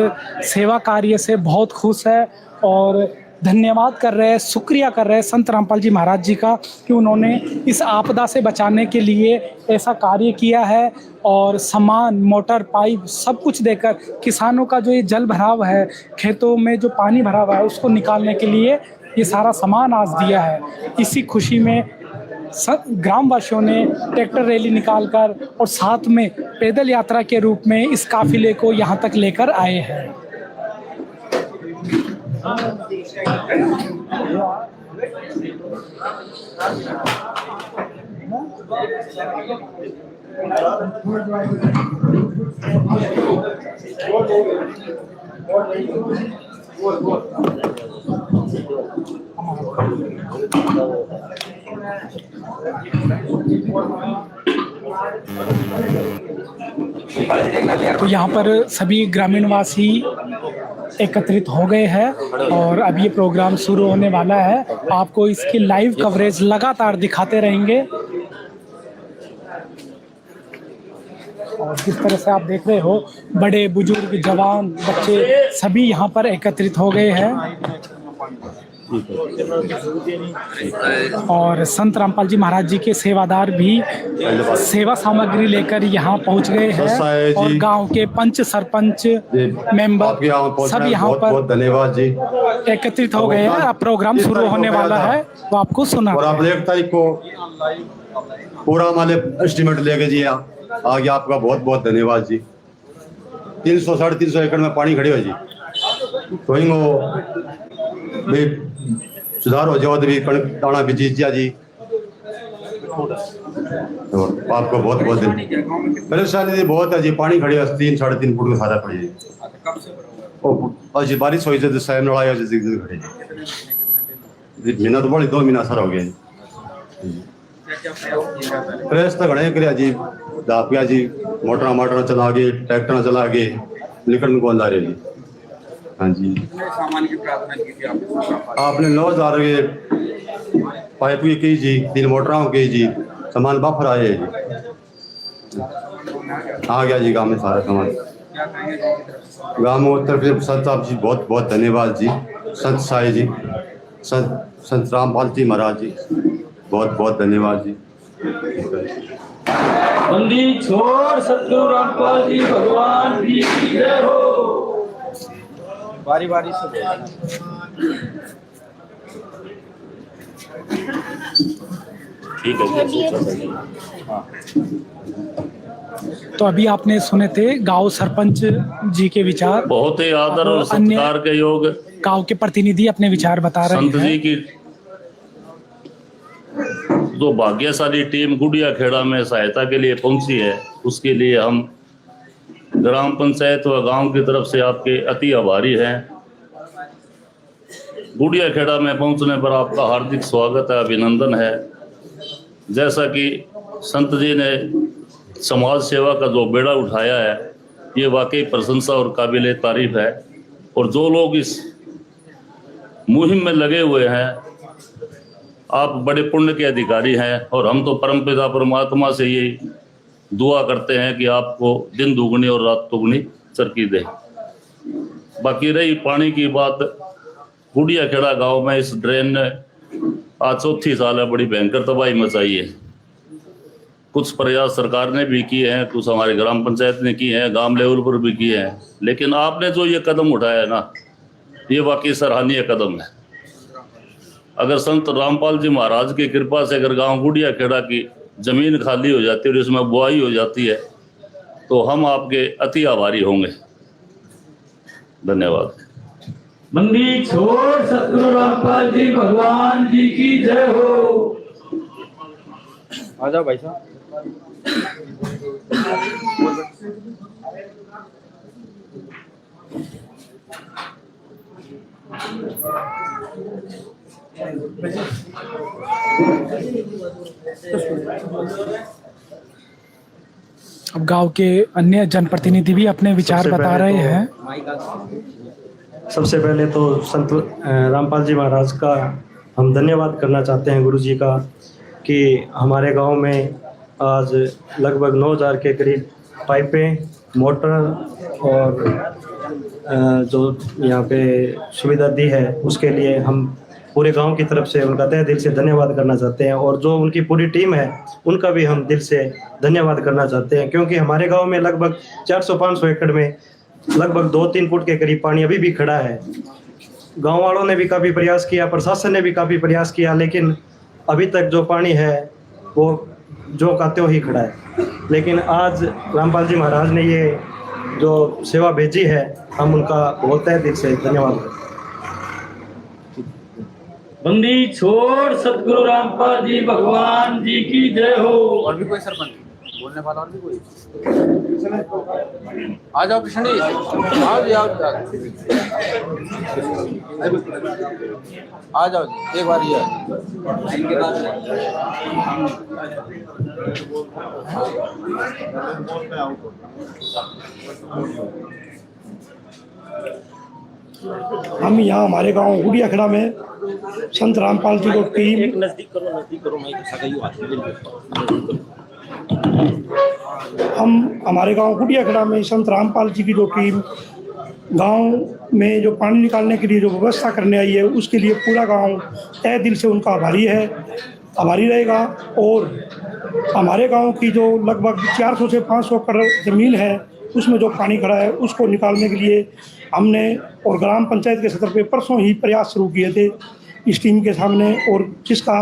A: सेवा कार्य से बहुत खुश है और धन्यवाद कर रहे हैं, शुक्रिया कर रहे हैं संत रामपाल जी महाराज जी का कि उन्होंने इस आपदा से बचाने के लिए ऐसा कार्य किया है और सामान, मोटर, पाइप सब कुछ देकर किसानों का जो ये जल भराव है, खेतों में जो पानी भरा हुआ है, उसको निकालने के लिए ये सारा सामान आज दिया है। इसी खुशी में ग्रामवासियों ने ट्रैक्टर रैली निकालकर और साथ में पैदल यात्रा के रूप में इस काफिले को यहाँ तक लेकर आए हैं। तो यहाँ पर सभी ग्रामीणवासी एकत्रित हो गए हैं और अब ये प्रोग्राम शुरू होने वाला है। आपको इसकी लाइव कवरेज लगातार दिखाते रहेंगे और जिस तरह से आप देख रहे हो, बड़े बुजुर्ग, जवान, बच्चे सभी यहाँ पर एकत्रित हो गए हैं और संत रामपाल जी महाराज जी के सेवादार भी सेवा सामग्री लेकर यहाँ पहुँच गए हैं और गांव के पंच, सरपंच, मेंबर सब यहाँ पर
J: धन्यवाद जी
A: एकत्रित हो गए हैं। अब प्रोग्राम शुरू होने वाला है, वो आपको सुना
J: और आप 1 तारीख को पूरा हमारे एस्टिमेट लेके जी आ गया। आपका बहुत बहुत धन्यवाद जी। 300-350 एकड़ में पानी खड़े हो जी, तो भी सुधार हो जाओ, तो भी कणक दाना भी जीत जा जी। तो आपको बहुत बहुत परेशानी बहुत है जी, पानी खड़े 3-3.5 फुट का खादा पड़ी जी। और जी बारिश हुई तो साहब नड़ा खड़े जी, महीना तो बड़ी 2 महीना सर हो गया जी। प्रेस तो घने कर जी, दापिया जी, मोटर चला के, ट्रैक्टर चला के निकलने को अंदारे जी। हाँ जी,
F: सामान की प्रार्थना की थी
J: आपने 9000 के पाइप की जी, 3 मोटरों की जी, सामान बफर आए जी, आ गया जी गाँव में सारा सामान। गाँव में उत्तर प्रदेश संत साहब जी बहुत बहुत धन्यवाद जी, संत साई जी, संत रामपाल जी महाराज जी बहुत बहुत धन्यवाद जी।
B: बंदी छोड़ सतगुरु रामपाल जी भगवान की जय हो।
F: बारी बारी से
B: ठीक है।
A: तो अभी आपने सुने थे गांव सरपंच जी के विचार,
K: बहुत ही आदर और सत्कार के योग
A: गांव के प्रतिनिधि अपने विचार बता रहे हैं।
K: संत जी की जो भाग्यशाली टीम गुड़िया खेड़ा में सहायता के लिए पहुंची है, उसके लिए हम ग्राम पंचायत व गांव की तरफ से आपके अति आभारी हैं। गुड़िया खेड़ा में पहुंचने पर आपका हार्दिक स्वागत है, अभिनंदन है। जैसा कि संत जी ने समाज सेवा का जो बेड़ा उठाया है, ये वाकई प्रशंसा और काबिल तारीफ है। और जो लोग इस मुहिम में लगे हुए हैं, आप बड़े पुण्य के अधिकारी हैं और हम तो परमपिता परमात्मा से ये दुआ करते हैं कि आपको दिन दुगनी और रात दुगनी तरक्की दे। बाकी रही पानी की बात, गुड़िया खेड़ा गांव में इस ड्रेन ने आज चौथी साल है बड़ी भयंकर तबाही मचाई है। कुछ प्रयास सरकार ने भी किए हैं, कुछ हमारे ग्राम पंचायत ने किए हैं, गांव लेवल पर भी किए हैं, लेकिन आपने जो ये कदम उठाया है ना, ये वाकई सराहनीय कदम है। अगर संत रामपाल जी महाराज की कृपा से अगर गांव गुड़िया खेड़ा की जमीन खाली हो जाती है और इसमें बुआई हो जाती है तो हम आपके अति आभारी होंगे। धन्यवाद।
E: बंदी छोड़ सतगुरु रामपाल जी भगवान जी की जय हो।
F: आ जाओ भाई साहब।
A: अब गांव के अन्य जनप्रतिनिधि भी अपने विचार बता रहे हैं।
L: सबसे पहले तो संत रामपाल जी महाराज का हम धन्यवाद करना चाहते हैं, गुरु जी का, कि हमारे गांव में आज लगभग 9000 के करीब पाइपें, मोटर और जो यहाँ पे सुविधा दी है उसके लिए हम पूरे गांव की तरफ से उनका तहे दिल से धन्यवाद करना चाहते हैं। और जो उनकी पूरी टीम है उनका भी हम दिल से धन्यवाद करना चाहते हैं, क्योंकि हमारे गांव में लगभग 400-500 एकड़ में लगभग 2-3 फुट के करीब पानी अभी भी खड़ा है। गांव वालों ने भी काफ़ी प्रयास किया, प्रशासन ने भी काफ़ी प्रयास किया, लेकिन अभी तक जो पानी है वो जो का त्यों ही खड़ा है। लेकिन आज रामपाल जी महाराज ने ये जो सेवा भेजी है, हम उनका बहुत तहे दिल से धन्यवाद करते हैं।
E: बंदी छोड़ सतगुरु रामपाल जी भगवान जी की जय हो।
F: और भी कोई सरपंच बोलने वाला, और भी कोई? आ जाओ कृष्ण जी, आ जाओ एक बार ये
L: हम यहाँ हमारे गांव गुड़िया खेड़ा में संत रामपाल जी को टीम हमारे गांव गुड़िया खेड़ा में संत रामपाल जी की जो टीम गांव में जो पानी निकालने के लिए जो व्यवस्था करने आई है, उसके लिए पूरा गांव तहे दिल से उनका आभारी रहेगा। और हमारे गांव की जो लगभग 400 से 500 एकड़ ज़मीन है, उसमें जो पानी खड़ा है उसको निकालने के लिए हमने और ग्राम पंचायत के स्तर पे परसों ही प्रयास शुरू किए थे इस टीम के सामने, और जिसका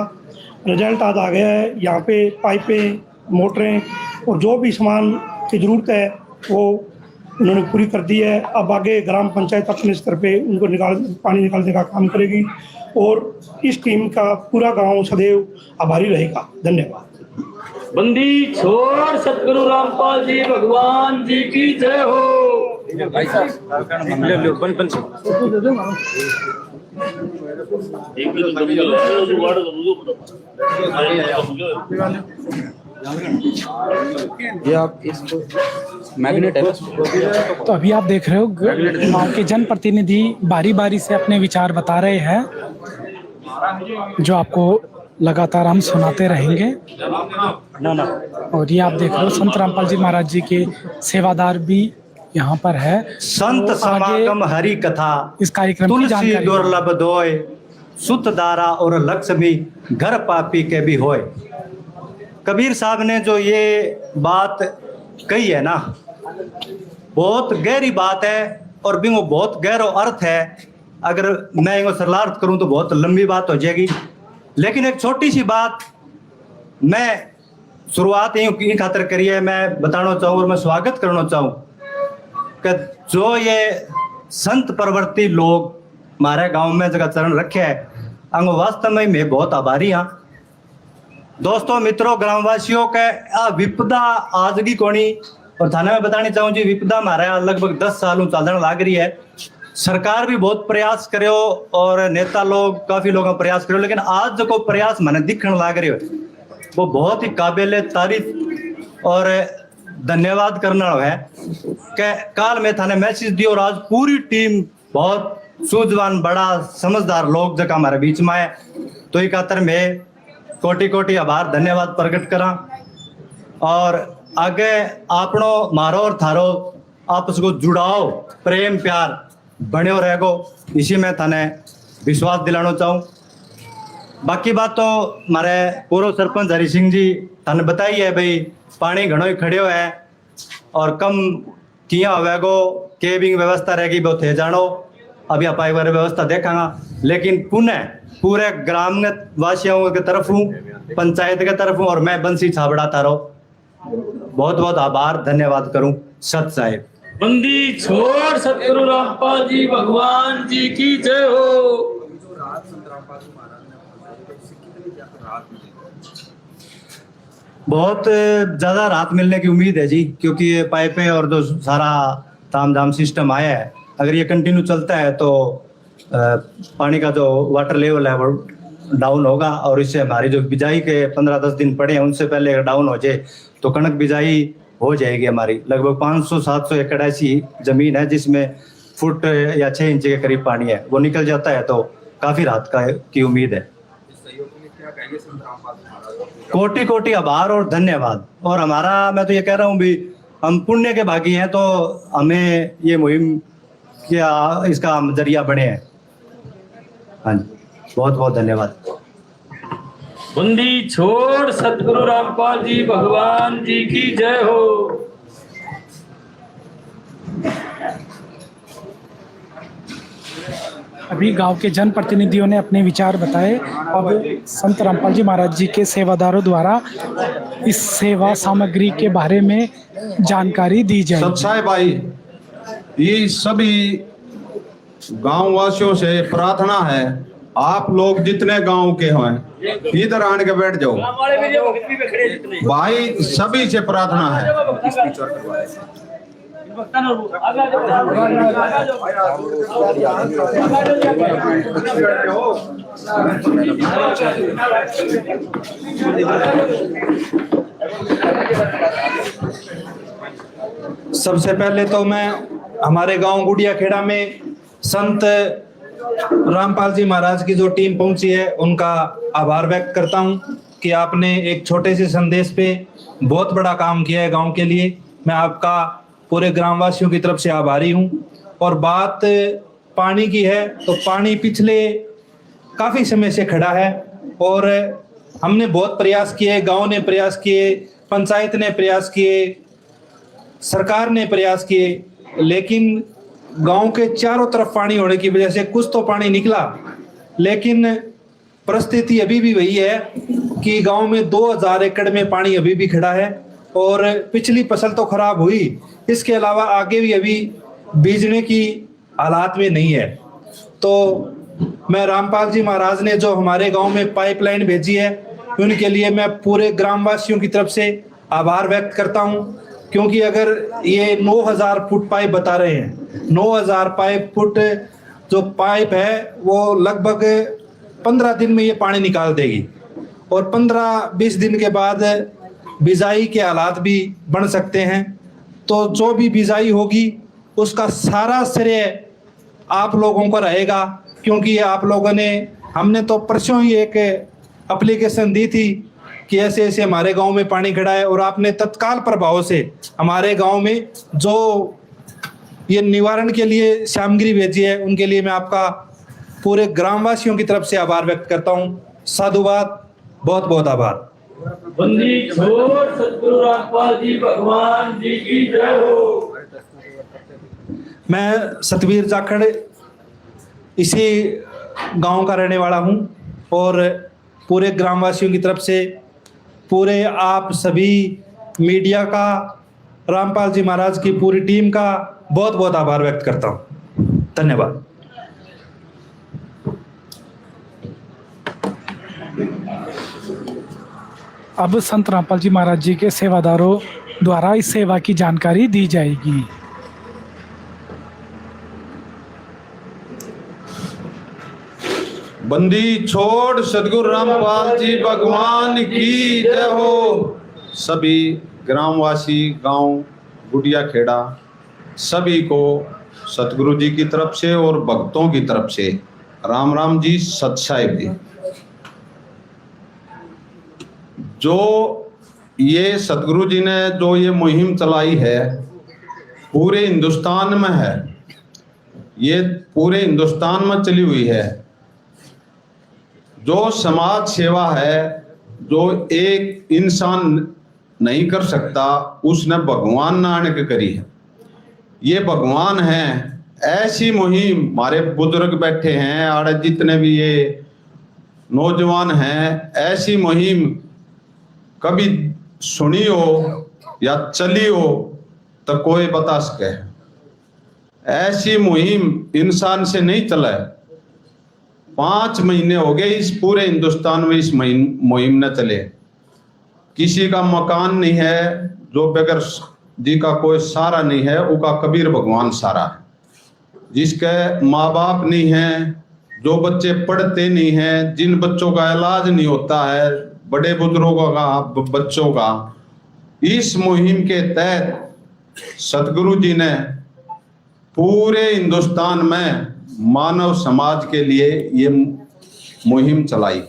L: रिजल्ट आज आ गया है। यहाँ पे पाइपें, मोटरें और जो भी सामान की ज़रूरत है वो उन्होंने पूरी कर दी है। अब आगे ग्राम पंचायत अपने स्तर पे उनको पानी निकालने का काम करेगी और इस टीम का पूरा गांव सदैव आभारी रहेगा। धन्यवाद।
E: बंदी छोड़ सतगुरु रामपाल जी भगवान जी की जय हो।
F: भाई साहब ये आप इसको मैग्नेट है।
A: तो अभी आप देख रहे हो गांव के जनप्रतिनिधि बारी बारी से अपने विचार बता रहे हैं, जो आपको लगातार हम सुनाते रहेंगे। और ये आप देख रहे हो संत रामपाल जी महाराज जी के सेवादार भी यहाँ पर है।
L: संत समागम हरि कथा
A: इस कार्यक्रम की
L: तुलसी
A: जानकारी
L: दुर्लभ दोय, सुत दारा और लक्ष्मी घर पापी के भी होय। कबीर साहब ने जो ये बात कही है ना, बहुत गहरी बात है और भी वो बहुत गहरा अर्थ है। अगर मैं इनको सरलार्थ करूं तो बहुत लंबी बात हो जाएगी, लेकिन एक छोटी सी बात मैं शुरुआत इन खातर करी है, मैं बताना चाहूँ और मैं स्वागत करना चाहूँ कि जो ये संत प्रवर्ती लोग हमारे गांव में जगह चरण रखे है, अंग वास्तव में मैं बहुत आभारी हाँ। दोस्तों, मित्रों, ग्रामवासियों के विपदा आज की कोनी और थाने में बतानी चाहूँ जी, विपदा हमारे यहाँ लगभग 10 सालों चलने लाग रही है। सरकार भी बहुत प्रयास करे और नेता लोग काफी लोग प्रयास करे, लेकिन आज जो प्रयास मैंने दिखने लाग रहे हो वो बहुत ही काबिल तारीफ और धन्यवाद करना है। कि काल में थाने मैसेज दियो और आज पूरी टीम बहुत सूझवान बड़ा समझदार लोग जगह हमारे बीच में है तो ही खातर मैं कोटि कोटि आभार धन्यवाद प्रकट करा। और आगे आपनो मारो और थारो आपस को जुड़ाओ प्रेम प्यार बन्यो रहेगो, इसी में थाने विश्वास दिलाना चाहूँ। बाकी बात तो मारे पूर्व सरपंच हरि सिंह जी थाने बताई है भाई, पानी घणो ही खड़ियो है और कम किया होवेगो, केबिंग व्यवस्था रहेगी वो थे जानो, अभी आप एक बार व्यवस्था देखांगा। लेकिन पुनः पूरे ग्राम वासियों के तरफ हूँ, पंचायत के तरफ हूँ और मैं बंसी छाबड़ा तारो बहुत बहुत आभार धन्यवाद करूँ। सत साहिब।
B: बंदी छोड़ सतगुरु रामपाल जी भगवान जी की जय हो।
L: बहुत ज़्यादा राहत मिलने की उम्मीद है जी, क्योंकि ये पाइपें और जो सारा तामझाम सिस्टम आया है, अगर ये कंटिन्यू चलता है तो पानी का जो वाटर लेवल है वो डाउन होगा और इससे हमारी जो बिजाई के 15-10 दिन पड़े हैं उनसे पहले अगर डाउन हो जाए तो कणक बिजाई हो जाएगी हमारी। लगभग 500-700 एकड़ ऐसी जमीन है जिसमें फुट या 6 इंच के करीब पानी है, वो निकल जाता है तो काफ़ी राहत की उम्मीद है। कोटि कोटि आभार और धन्यवाद। और हमारा, मैं तो ये कह रहा हूँ भी, हम पुण्य के भागी हैं तो हमें ये मुहिम क्या इसका जरिया बने हैं। हाँ जी, बहुत बहुत धन्यवाद।
B: बंदी छोड़ सतगुरु रामपाल जी भगवान जी की जय हो।
A: अभी गांव के जनप्रतिनिधियों ने अपने विचार बताए। अब संत रामपाल जी महाराज जी के सेवादारों द्वारा इस सेवा सामग्री के बारे में जानकारी दी जाए।
F: सच्चाई भाई, ये सभी गांव वासियों से प्रार्थना है, आप लोग जितने गांव के हैं इधर आने के बैठ जाओ भाई, सभी से प्रार्थना है।
M: सबसे पहले तो मैं हमारे गांव गुड़िया खेड़ा में संत रामपाल जी महाराज की जो टीम पहुंची है उनका आभार व्यक्त करता हूं कि आपने एक छोटे से संदेश पे बहुत बड़ा काम किया है गांव के लिए। मैं आपका पूरे ग्रामवासियों की तरफ से आभारी हूं। और बात पानी की है तो पानी पिछले काफ़ी समय से खड़ा है और हमने बहुत प्रयास किए, गांव ने प्रयास किए, पंचायत ने प्रयास किए, सरकार ने प्रयास किए, लेकिन गांव के चारों तरफ पानी होने की वजह से कुछ तो पानी निकला, लेकिन परिस्थिति अभी भी वही है कि गांव में 2000 एकड़ में पानी अभी भी खड़ा है और पिछली फसल तो खराब हुई, इसके अलावा आगे भी अभी बीजने की हालात में नहीं है। तो मैं रामपाल जी महाराज ने जो हमारे गांव में पाइपलाइन भेजी है उनके लिए मैं पूरे ग्रामवासियों की तरफ से आभार व्यक्त करता हूं, क्योंकि अगर ये 9000 फुट पाइप बता रहे हैं, 9000 फुट जो पाइप है वो लगभग 15 दिन में ये पानी निकाल देगी और 15-20 दिन के बाद बिजाई के हालात भी बन सकते हैं। तो जो भी बिजाई होगी उसका सारा श्रेय आप लोगों को रहेगा, क्योंकि आप लोगों ने, हमने तो परसों ही एक एप्लीकेशन दी थी कि ऐसे ऐसे हमारे गांव में पानी खड़ा है और आपने तत्काल प्रभाव से हमारे गांव में जो ये निवारण के लिए सामग्री भेजी है उनके लिए मैं आपका पूरे ग्रामवासियों की तरफ से आभार व्यक्त करता हूं। साधुवाद, बहुत बहुत आभार।
B: बंदी छोड़ सतगुरु रामपाल जी भगवान जी की जय हो।
M: मैं सतवीर जाखड़ इसी गांव का रहने वाला हूं और पूरे ग्रामवासियों की तरफ से, पूरे आप सभी मीडिया का, रामपाल जी महाराज की पूरी टीम का बहुत बहुत आभार व्यक्त करता हूं। धन्यवाद।
A: अब संत रामपाल जी महाराज जी के सेवादारों द्वारा इस सेवा की जानकारी दी जाएगी।
F: बंदी छोड़ सदगुरु रामपाल जी भगवान की जय हो। सभी ग्रामवासी, गांव गुड़िया खेड़ा, सभी को सतगुरु जी की तरफ से और भक्तों की तरफ से राम राम जी, सत साहिब जी। जो ये सतगुरु जी ने जो ये मुहिम चलाई है पूरे हिंदुस्तान में है, ये पूरे हिंदुस्तान में चली हुई है। जो समाज सेवा है जो एक इंसान नहीं कर सकता, उसने भगवान नानक करी है। ये भगवान है। ऐसी मुहिम हमारे बुजुर्ग बैठे हैं और जितने भी ये नौजवान हैं, ऐसी मुहिम कभी सुनी हो या चली हो तो कोई बता सके। ऐसी मुहिम इंसान से नहीं चला है। 5 महीने हो गए इस पूरे हिंदुस्तान में इस मुहिम न चले। किसी का मकान नहीं है, जो बगैर जी का कोई सहारा नहीं है, उसका कबीर भगवान सहारा है। जिसके माँ बाप नहीं है, जो बच्चे पढ़ते नहीं हैं, जिन बच्चों का इलाज नहीं होता है, बड़े बुजुर्गों का बच्चों का, इस मुहिम के तहत सतगुरु जी ने पूरे हिंदुस्तान में मानव समाज के लिए ये मुहिम चलाई।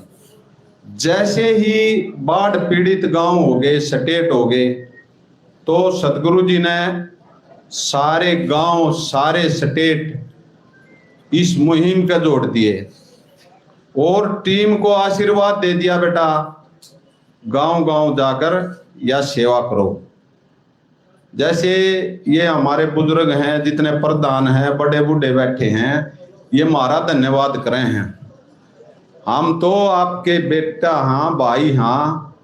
F: जैसे ही बाढ़ पीड़ित गांव हो गए, स्टेट हो गए, तो सतगुरु जी ने सारे गांव, सारे स्टेट इस मुहिम का जोड़ दिए और टीम को आशीर्वाद दे दिया, बेटा गांव गांव जाकर या सेवा करो। जैसे ये हमारे बुजुर्ग हैं, जितने प्रधान हैं, बड़े बूढ़े बैठे हैं, ये हमारा धन्यवाद करें हैं। हम तो आपके बेटा हाँ, भाई हाँ,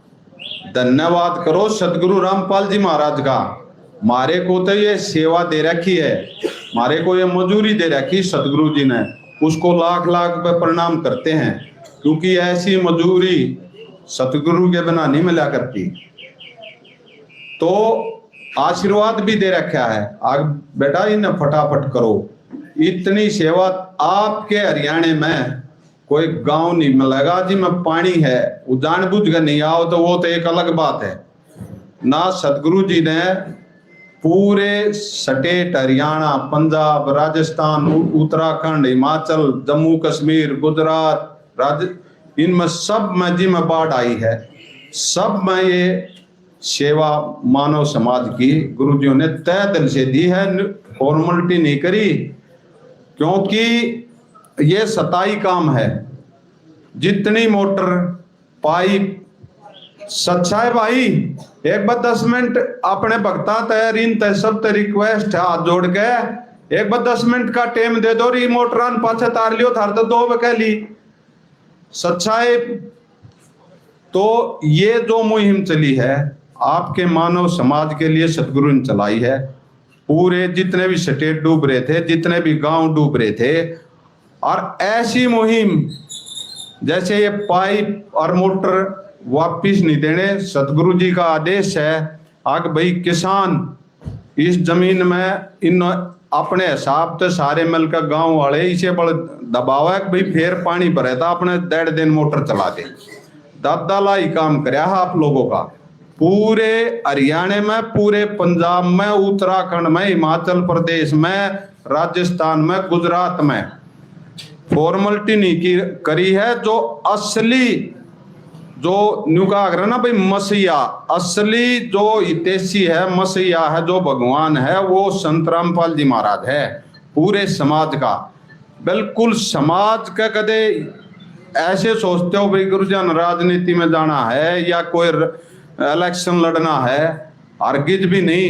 F: धन्यवाद करो सतगुरु रामपाल जी महाराज का। मारे को तो ये सेवा दे रखी है, मारे को ये मजूरी दे रखी सतगुरु जी ने, उसको लाख लाख पे प्रणाम करते हैं, क्योंकि ऐसी मजूरी सतगुरु के बिना नहीं मिला करती। तो आशीर्वाद भी दे रखा है, आग बेटा इन्हें फटाफट करो। इतनी सेवा आपके हरियाणा में कोई गांव नहीं मिलेगा जिसमें पानी है, वो जानबूझ कर नहीं आओ तो वो तो एक अलग बात है ना। सतगुरु जी ने पूरे स्टेट हरियाणा, पंजाब, राजस्थान, उत्तराखंड, हिमाचल, जम्मू कश्मीर, गुजरात, इनमें सब में जिसमें बाढ़ आई है, सब में ये सेवा मानव समाज की गुरुजियों ने तय दिल से दी है, फॉर्मेलिटी नहीं करी, क्योंकि ये सताई काम है। जितनी मोटर पाइप सच्चा है भाई, एक बार 10 मिनट अपने भक्ता तय ऋण तय सब तय रिक्वेस्ट है, हाथ जोड़ के एक बार 10 मिनट का टाइम दे दो, री मोटरान पाछे तार लियो, थार तो 2 कह ली सच्चाई। तो ये जो मुहिम चली है आपके मानव समाज के लिए सतगुरु ने चलाई है। पूरे जितने भी स्टेट डूब रहे थे, जितने भी गांव डूब रहे थे, और ऐसी मुहिम जैसे ये पाइप और मोटर वापिस नहीं देने, सतगुरु जी का आदेश है। आग भाई किसान इस जमीन में इन अपने हिसाब से सारे मिलकर गांव वाले इसे बड़ दबाव है कि भाई फिर पानी भरे था, अपने 1.5 दिन मोटर चला दे। दादा लाई काम कराया आप लोगों का पूरे हरियाणा में, पूरे पंजाब में, उत्तराखंड में, हिमाचल प्रदेश में, राजस्थान में, गुजरात में फॉर्मेलिटी नहीं करी है। जो असली जो न्यू का ना भाई मसीहा, असली जो हितैषी है, मसीहा है, जो भगवान है, वो संत रामपाल जी महाराज है पूरे समाज का। बिल्कुल समाज का कदे ऐसे सोचते हो भाई गुरुजन राजनीति में जाना है या कोई इलेक्शन लड़ना है, हरगिज भी नहीं।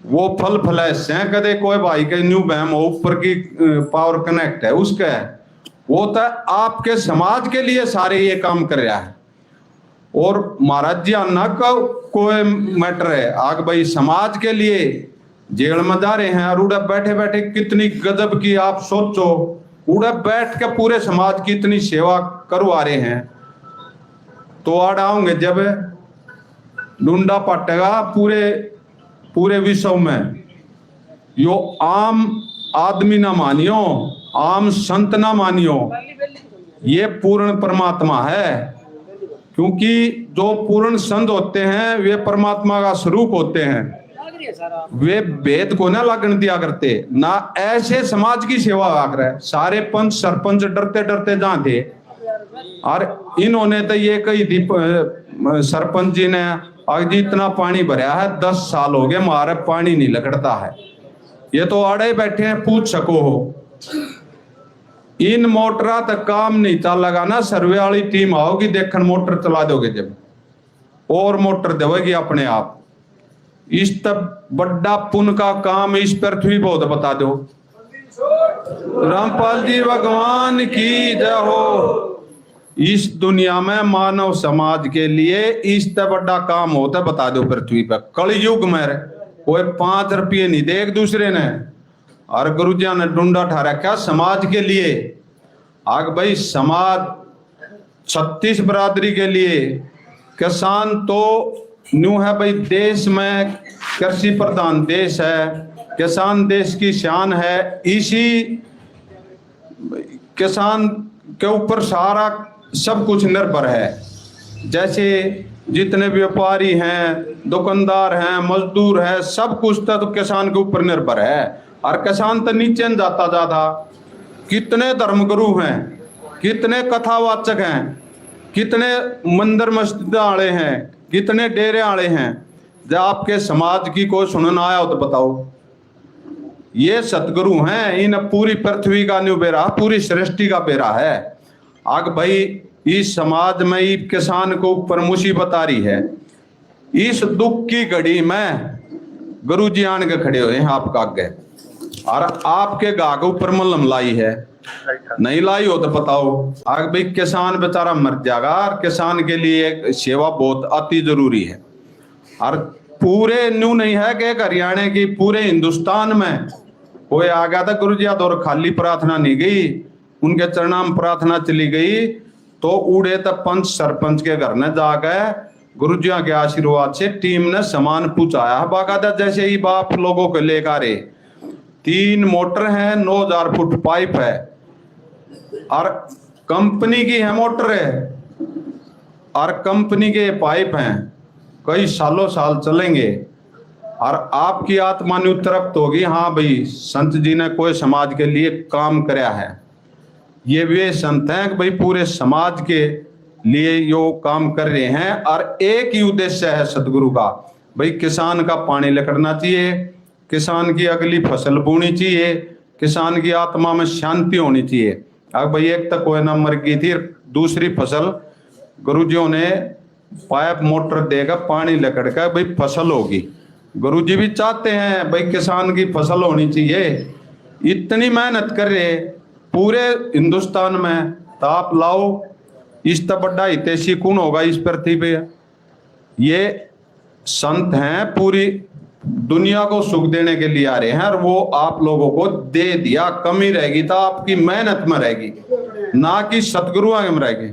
F: वो फल फलैश है, कदे कोई भाई के न्यू बहम हो ऊपर की पावर कनेक्ट है उसका, वो तो आपके समाज के लिए सारे ये काम कर रहा है। और महाराज जी अन्ना का कोई मैटर है, आग भाई समाज के लिए जेल में जा रहे हैं और उड़े बैठे बैठे कितनी गजब की आप सोचो, उड़े बैठ के पूरे समाज की इतनी सेवा करवा रहे हैं। तो आड़ आओगे जब डूंडा पटेगा पूरे विश्व में, यो आम आदमी ना मानियो, आम संत ना मानियो, ये पूर्ण परमात्मा है। क्योंकि जो पूर्ण संत होते हैं वे परमात्मा का स्वरूप होते हैं, वे भेद को ना लगन दिया करते ना। ऐसे समाज की सेवा कर रहे सारे पंच सरपंच डरते डरते जहां थे, और इन्होंने तो ये कही थी सरपंच जी ने, आज जी इतना पानी भरा है 10 साल हो गए हमारा पानी नहीं लगता है। ये तो अड़े बैठे हैं, पूछ सको हो। इन मोटरा तक काम नहीं चलेगा ना, सर्वे वाली टीम आओगी देखन मोटर चला दोगे जब, और मोटर देगी अपने आप। इस तब बड़ा पुण्य का काम इस पृथ्वी बहुत बता दो। रामपाल जी भगवान की जय हो। इस दुनिया में मानव समाज के लिए इस तब बड़ा काम होता बता दो पृथ्वी पर। कलयुग में कोई 5 रुपये नहीं दे एक दूसरे ने, और गुरुजिया ने ढूंढा ठा रखा समाज के लिए। आग भाई समाज 36 बरादरी के लिए। किसान तो न्यू है भाई, देश में कृषि प्रधान देश है, किसान देश की शान है। इसी किसान के ऊपर सारा सब कुछ निर्भर है। जैसे जितने व्यापारी हैं, दुकानदार हैं, मजदूर हैं, सब कुछ तो किसान के ऊपर निर्भर है। और किसान तो नीचे जाता जाता। कितने धर्मगुरु हैं, कितने कथावाचक हैं, कितने मंदिर मस्जिद वाले हैं, कितने डेरे वाले हैं। जब आपके समाज की कोई सुनना आया हो तो बताओ। ये सतगुरु हैं, इन पूरी पृथ्वी का न्यू बेरा, पूरी सृष्टि का बेरा है। आग भाई इस समाज में ही किसान को ऊपर मुसीबत आ रही है। इस दुख की घड़ी में गुरु जी आन के खड़े हुए हैं आपका आगे, और आपके गा के ऊपर मलम लाई है। नहीं लाई हो तो बताओ। आग भाई किसान बेचारा मर जाएगा, और किसान के लिए सेवा बहुत अति जरूरी है। और पूरे न्यू नहीं है कि हरियाणा की, पूरे हिंदुस्तान में कोई आ गया था गुरु जी दौर खाली प्रार्थना नहीं गई, उनके चरणाम प्रार्थना चली गई तो उड़े तक पंच सरपंच के घर में जाकर गुरुजिया के आशीर्वाद से टीम ने सामान पहुंचाया। बाकायदा जैसे ही बाप लोगों को लेकर 3 मोटर हैं, 9000 फुट पाइप है, और कंपनी की है मोटर है, और कंपनी के पाइप हैं, कई सालों साल चलेंगे। और आपकी आत्मा ने तृप्त होगी, हाँ भाई संत जी ने कोई समाज के लिए काम कराया है। ये वे संत हैं कि भाई पूरे समाज के लिए यो काम कर रहे हैं। और एक ही उद्देश्य है सतगुरु का, भाई किसान का पानी लकड़ना चाहिए, किसान की अगली फसल बोनी चाहिए, किसान की आत्मा में शांति होनी चाहिए। अब भाई एक तक कोई ना मर गई थी, दूसरी फसल गुरुजियों ने पाइप मोटर देकर पानी लकड़ कर भाई फसल होगी। गुरुजी भी चाहते हैं भाई किसान की फसल होनी चाहिए। इतनी मेहनत कर रहे पूरे हिंदुस्तान में, ताप लाओ, इस तक बड़ा हितैषी कौन होगा इस पृथ्वी पे। ये संत हैं, पूरी दुनिया को सुख देने के लिए आ रहे हैं, और वो आप लोगों को दे दिया। कमी रहेगी तो आपकी मेहनत में रहेगी, ना कि सतगुरु में रहेगी।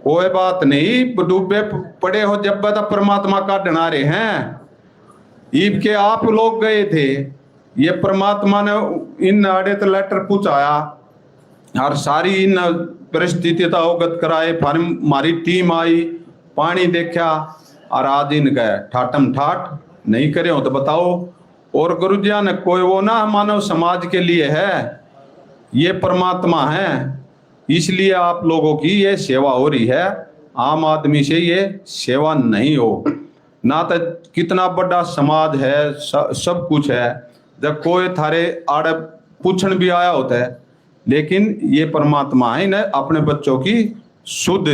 F: कोई बात नहीं, डूबे पड़े हो जब तक परमात्मा का डना रहे हैं। ईब के आप लोग गए थे, ये परमात्मा ने इन आड़े तो लेटर पहुंचाया और सारी इन परिस्थिति अवगत कराए। फिर हमारी टीम आई, पानी देखा, और आज इनका ठाटम ठाट नहीं करे हो तो बताओ। और गुरुजिया ने कोई वो ना मानव समाज के लिए है, ये परमात्मा है, इसलिए आप लोगों की ये सेवा हो रही है। आम आदमी से ये सेवा नहीं हो ना, तो कितना बड़ा समाज है, सब कुछ है। जब कोई थारे आड़े पूछन भी आया होता है, लेकिन ये परमात्मा है ने अपने बच्चों की शुद्ध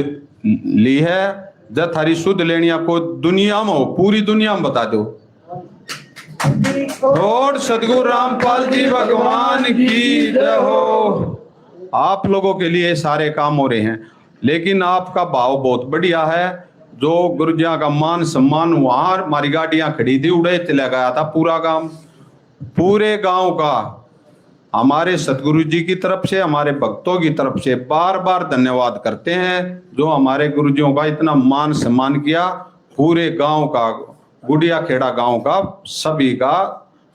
F: ली है। जब थारी शुद्ध लेनी को दुनिया में हो, पूरी दुनिया में बता दो। और सदगुरु रामपाल जी भगवान की जय हो। आप लोगों के लिए सारे काम हो रहे हैं, लेकिन आपका भाव बहुत बढ़िया है। जो गुरुजिया का मान सम्मान, वहां हमारी गाड़ियां खड़ी थी, उड़े चला गया था पूरा गांव, पूरे गांव का हमारे सतगुरु जी की तरफ से, हमारे भक्तों की तरफ से बार बार धन्यवाद करते हैं, जो हमारे गुरुजियों का इतना मान सम्मान किया। पूरे गांव का, गुड़िया खेड़ा गांव का, सभी का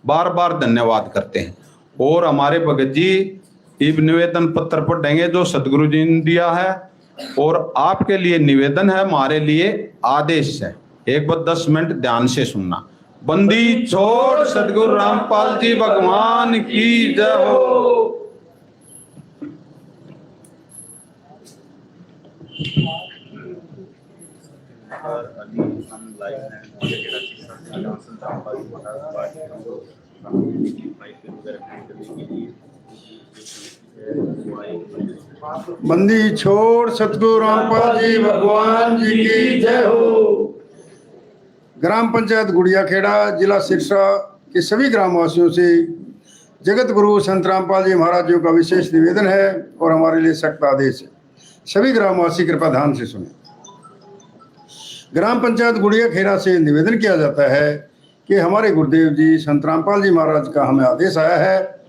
F: बार बार धन्यवाद करते हैं। और हमारे भगत जी इब निवेदन पत्र पढ़ेंगे जो सतगुरु जी ने दिया है, और आपके लिए निवेदन है, हमारे लिए आदेश है। एक बार 10 मिनट ध्यान से सुनना। बंदी छोड़ सतगुरु रामपाल जी भगवान की जय हो।
E: बंदी छोड़ सतगुरु रामपाल जी भगवान जी की जय हो। ग्राम पंचायत गुड़िया खेड़ा, जिला सिरसा के सभी ग्रामवासियों से जगत गुरु संत रामपाल जी महाराज जी का विशेष निवेदन है और हमारे लिए सख्त आदेश है। सभी ग्रामवासी कृपया ध्यान से सुने। ग्राम पंचायत गुड़िया खेड़ा से निवेदन किया जाता है कि हमारे गुरुदेव जी संत रामपाल जी महाराज का हमें आदेश आया है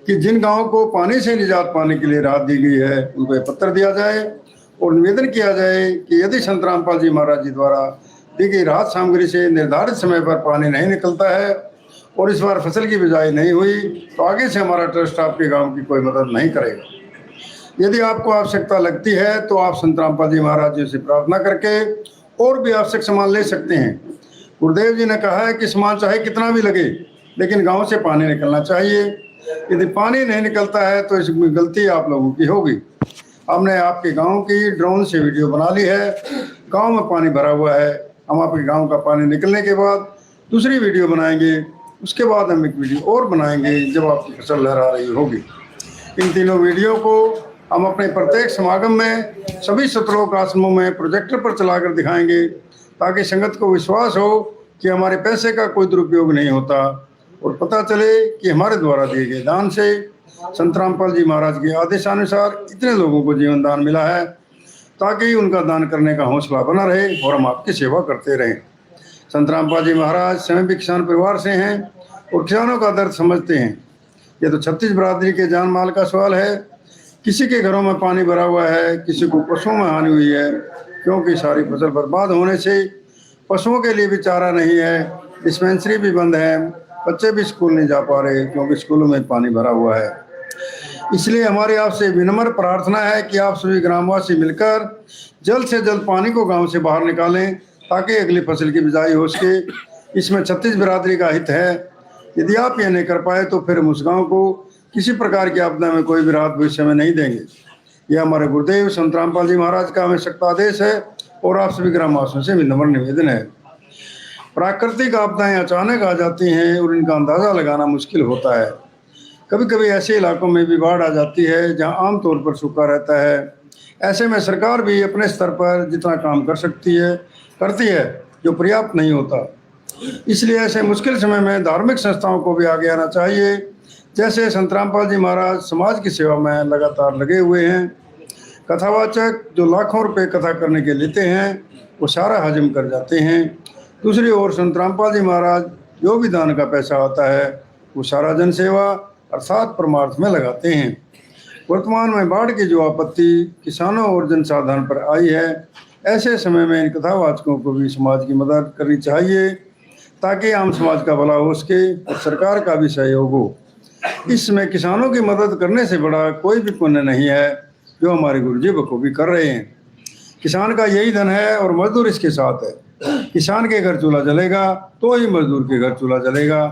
E: कि जिन गांवों को पानी से निजात पाने के लिए राहत दी गई है उनको एक पत्र दिया जाए और निवेदन किया जाए कि यदि संत रामपाल जी महाराज जी द्वारा दी गई राहत सामग्री से निर्धारित समय पर पानी नहीं निकलता है और इस बार फसल की बिजाई नहीं हुई तो आगे से हमारा ट्रस्ट आपके गांव की कोई मदद नहीं करेगा। यदि आपको आवश्यकता लगती है तो आप संत रामपाल जी महाराज जी से प्रार्थना करके और भी आवश्यक सामान ले सकते हैं। गुरुदेव जी ने कहा है कि सामान चाहे कितना भी लगे लेकिन गांव से पानी निकलना चाहिए। यदि पानी नहीं निकलता है तो इसमें गलती आप लोगों की होगी। हमने आपके गांव की ड्रोन से वीडियो बना ली है। गांव में पानी भरा हुआ है। हम आपके गांव का पानी निकलने के बाद दूसरी वीडियो बनाएंगे। उसके बाद हम एक वीडियो और बनाएंगे जब आपकी फसल लहरा रही होगी। इन तीनों वीडियो को हम अपने प्रत्येक समागम में सभी सतलोक आश्रमों में प्रोजेक्टर पर चलाकर दिखाएंगे ताकि संगत को विश्वास हो कि हमारे पैसे का कोई दुरुपयोग नहीं होता और पता चले कि हमारे द्वारा दिए गए दान से संत रामपाल जी महाराज के आदेशानुसार इतने लोगों को जीवन दान मिला है ताकि उनका दान करने का हौसला बना रहे और हम आपकी सेवा करते रहें। संत रामपाल जी महाराज स्वयं भी किसान परिवार से हैं और किसानों का दर्द समझते हैं। यह तो 36 बिरादरी के जान माल का सवाल है। किसी के घरों में पानी भरा हुआ है, किसी को पशुओं में हानि हुई है क्योंकि सारी फसल बर्बाद होने से पशुओं के लिए भी चारा नहीं है। डिस्पेंसरी भी बंद है। बच्चे भी स्कूल नहीं जा पा रहे क्योंकि स्कूलों में पानी भरा हुआ है। इसलिए हमारे आपसे विनम्र प्रार्थना है कि आप सभी ग्रामवासी मिलकर जल्द से जल्द पानी को गांव से बाहर निकालें ताकि अगली फसल की बिजाई हो सके। इसमें 36 बिरादरी का हित है। यदि आप यह नहीं कर पाए तो फिर हम उस गाँव को किसी प्रकार की आपदा में कोई भी राहत भविष्य में नहीं देंगे। यह हमारे गुरुदेव संत रामपाल जी महाराज का हमें सख्त आदेश है और आप सभी ग्रामवासियों से विनम्र निवेदन है। प्राकृतिक आपदाएं अचानक आ जाती हैं और इनका अंदाज़ा लगाना मुश्किल होता है। कभी कभी ऐसे इलाकों में भी बाढ़ आ जाती है जहां आमतौर पर सूखा रहता है। ऐसे में सरकार भी अपने स्तर पर जितना काम कर सकती है करती है जो पर्याप्त नहीं होता। इसलिए ऐसे मुश्किल समय में धार्मिक संस्थाओं को भी आगे आना चाहिए। जैसे संत रामपाल जी महाराज समाज की सेवा में लगातार लगे हुए हैं। कथावाचक जो लाखों रुपए कथा करने के लेते हैं वो सारा हजम कर जाते हैं। दूसरी ओर संत रामपाल जी महाराज जो भी दान का पैसा आता है वो सारा जन सेवा अर्थात परमार्थ में लगाते हैं। वर्तमान में बाढ़ की जो आपत्ति किसानों और जनसाधारण पर आई है, ऐसे समय में इन कथावाचकों को भी समाज की मदद करनी चाहिए ताकि आम समाज का भला हो सके और सरकार का भी सहयोग हो। इसमें किसानों की मदद करने से बड़ा कोई भी पुण्य नहीं है जो हमारे गुरुजी बखूबी कर रहे हैं। किसान का यही धन है और मजदूर इसके साथ है। किसान के घर चूल्हा जलेगा तो ही मजदूर के घर चूल्हा जलेगा।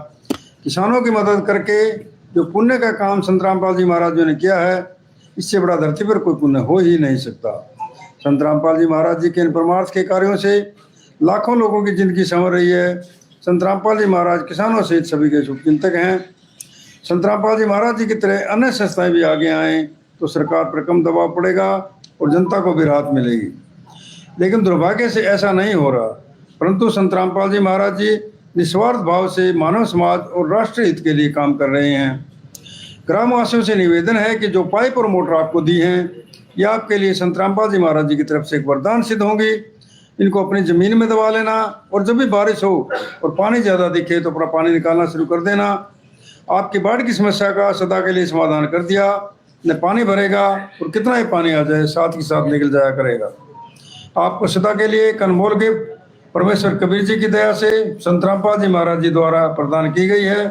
E: किसानों की मदद करके जो पुण्य का काम संत रामपाल जी महाराज जी ने किया है, इससे बड़ा धरती पर कोई पुण्य हो ही नहीं सकता। संत रामपाल जी महाराज जी के इन परमार्थ के कार्यों से लाखों लोगों की जिंदगी संवर रही है। संत रामपाल जी महाराज किसानों सहित सभी के शुभचिंतक हैं। संत रामपाल जी महाराज जी की तरह अन्य संस्थाएं भी आगे आएँ तो सरकार पर कम दबाव पड़ेगा और जनता को भी राहत मिलेगी। लेकिन दुर्भाग्य से ऐसा नहीं हो रहा, परंतु संत रामपाल जी महाराज जी निस्वार्थ भाव से मानव समाज और राष्ट्र हित के लिए काम कर रहे हैं। ग्रामवासियों से निवेदन है कि जो पाइप और मोटर आपको दी हैं, ये आपके लिए संत रामपाल जी महाराज जी की तरफ से एक वरदान सिद्ध होंगी। इनको अपनी ज़मीन में दबा लेना और जब भी बारिश हो और पानी ज़्यादा दिखे तो अपना पानी निकालना शुरू कर देना। आपकी बाढ़ की समस्या का सदा के लिए समाधान कर दिया। न पानी भरेगा और कितना ही पानी आ जाए साथ ही साथ निकल जाया करेगा। आपको सदा के लिए एक अनमोल गिफ्ट परमेश्वर कबीर जी की दया से संत रामपाल जी महाराज जी द्वारा प्रदान की गई है।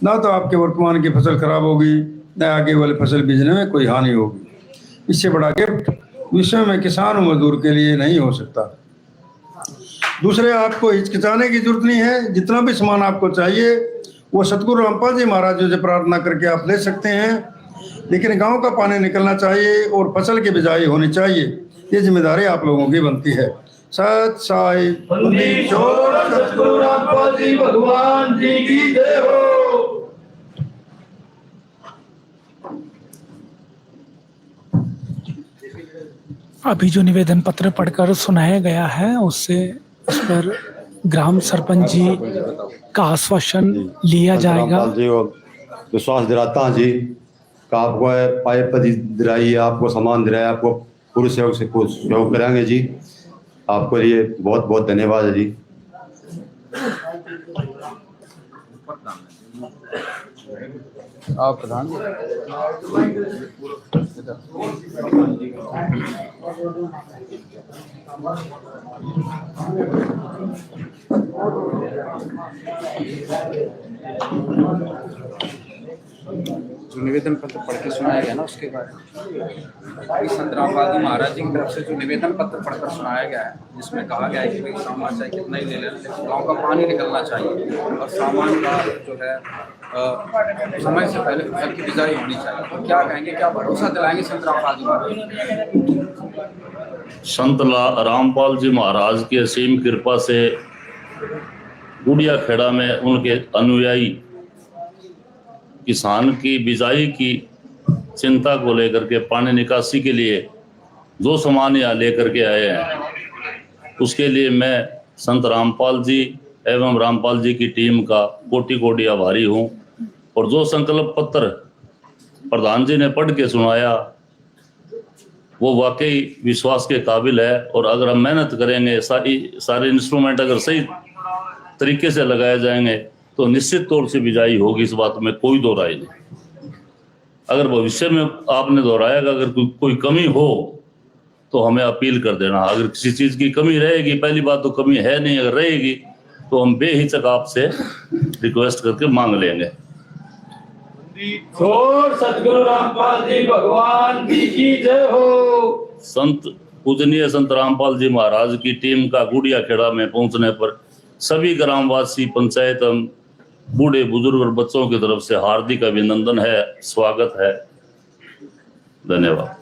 E: ना तो आपके वर्तमान की फसल खराब होगी, न आगे वाली फसल बीजने में कोई हानि होगी। इससे बड़ा गिफ्ट विश्व में किसान और मजदूर के लिए नहीं हो सकता। दूसरे, आपको हिचकिचाने की जरूरत नहीं है। जितना भी सामान आपको चाहिए वो सतगुरु रामपाल जी महाराज जी से प्रार्थना करके आप ले सकते हैं। लेकिन गांव का पानी निकलना चाहिए और फसल की बिजाई होनी चाहिए। ये जिम्मेदारी आप लोगों की बनती है। सत साई सतगुरु रामपाल जी भगवान जी की जय हो।
A: अभी जो निवेदन पत्र पढ़कर सुनाया गया है उससे उस पर ग्राम सरपंच जी का आश्वासन लिया जाएगा।
J: जी विश्वास दिलाता हूँ जी का आपको पाइप दिलाई, आपको सामान दिलाया, आपको पूरे सहयोग से सहयोग करेंगे जी। आपको लिए बहुत बहुत धन्यवाद है जी।
F: आप प्रधान जो निवेदन पत्र पढ़ के सुनाया गया ना उसके बाद संत रामपाल जी महाराज जी की तरफ से जो निवेदन पत्र पढ़कर सुनाया गया है जिसमें कहा गया है कि भाई सामान चाहे कितना ही ले लें लेकिन गाँव का पानी निकलना चाहिए और सामान का जो है समय से पहले फसल की बिजाई होनी चाहिए। तो क्या कहेंगे, क्या भरोसा दिलाएंगे संत रामपाल जी महाराज?
K: संत रामपाल जी महाराज की असीम कृपा से गुड़िया खेड़ा में उनके अनुयायी किसान की बिजाई की चिंता को लेकर के पानी निकासी के लिए जो सामान यहाँ लेकर के आए हैं उसके लिए मैं संत रामपाल जी एवं रामपाल जी की टीम का कोटि कोटि आभारी हूँ। और जो संकल्प पत्र प्रधान जी ने पढ़ के सुनाया वो वाकई विश्वास के काबिल है। और अगर हम मेहनत करेंगे, सारे इंस्ट्रूमेंट अगर सही तरीके से लगाए जाएंगे तो निश्चित तौर से बिजाई होगी, इस बात में कोई दो राय नहीं। अगर भविष्य में आपने दोहराया कि अगर कोई कमी हो तो हमें अपील कर देना। अगर किसी चीज़ की कमी रहेगी, पहली बात तो कमी है नहीं, अगर रहेगी तो हम बेहिचक आपसे रिक्वेस्ट करके मांग लेंगे।
C: सतगुरु रामपाल जी भगवान जी की जय हो।
K: संत पूजनीय संत रामपाल जी महाराज की टीम का गुड़िया खेड़ा में पहुंचने पर सभी ग्रामवासी, पंचायत, बूढ़े बुजुर्ग और बच्चों की तरफ से हार्दिक अभिनंदन है, स्वागत है। धन्यवाद।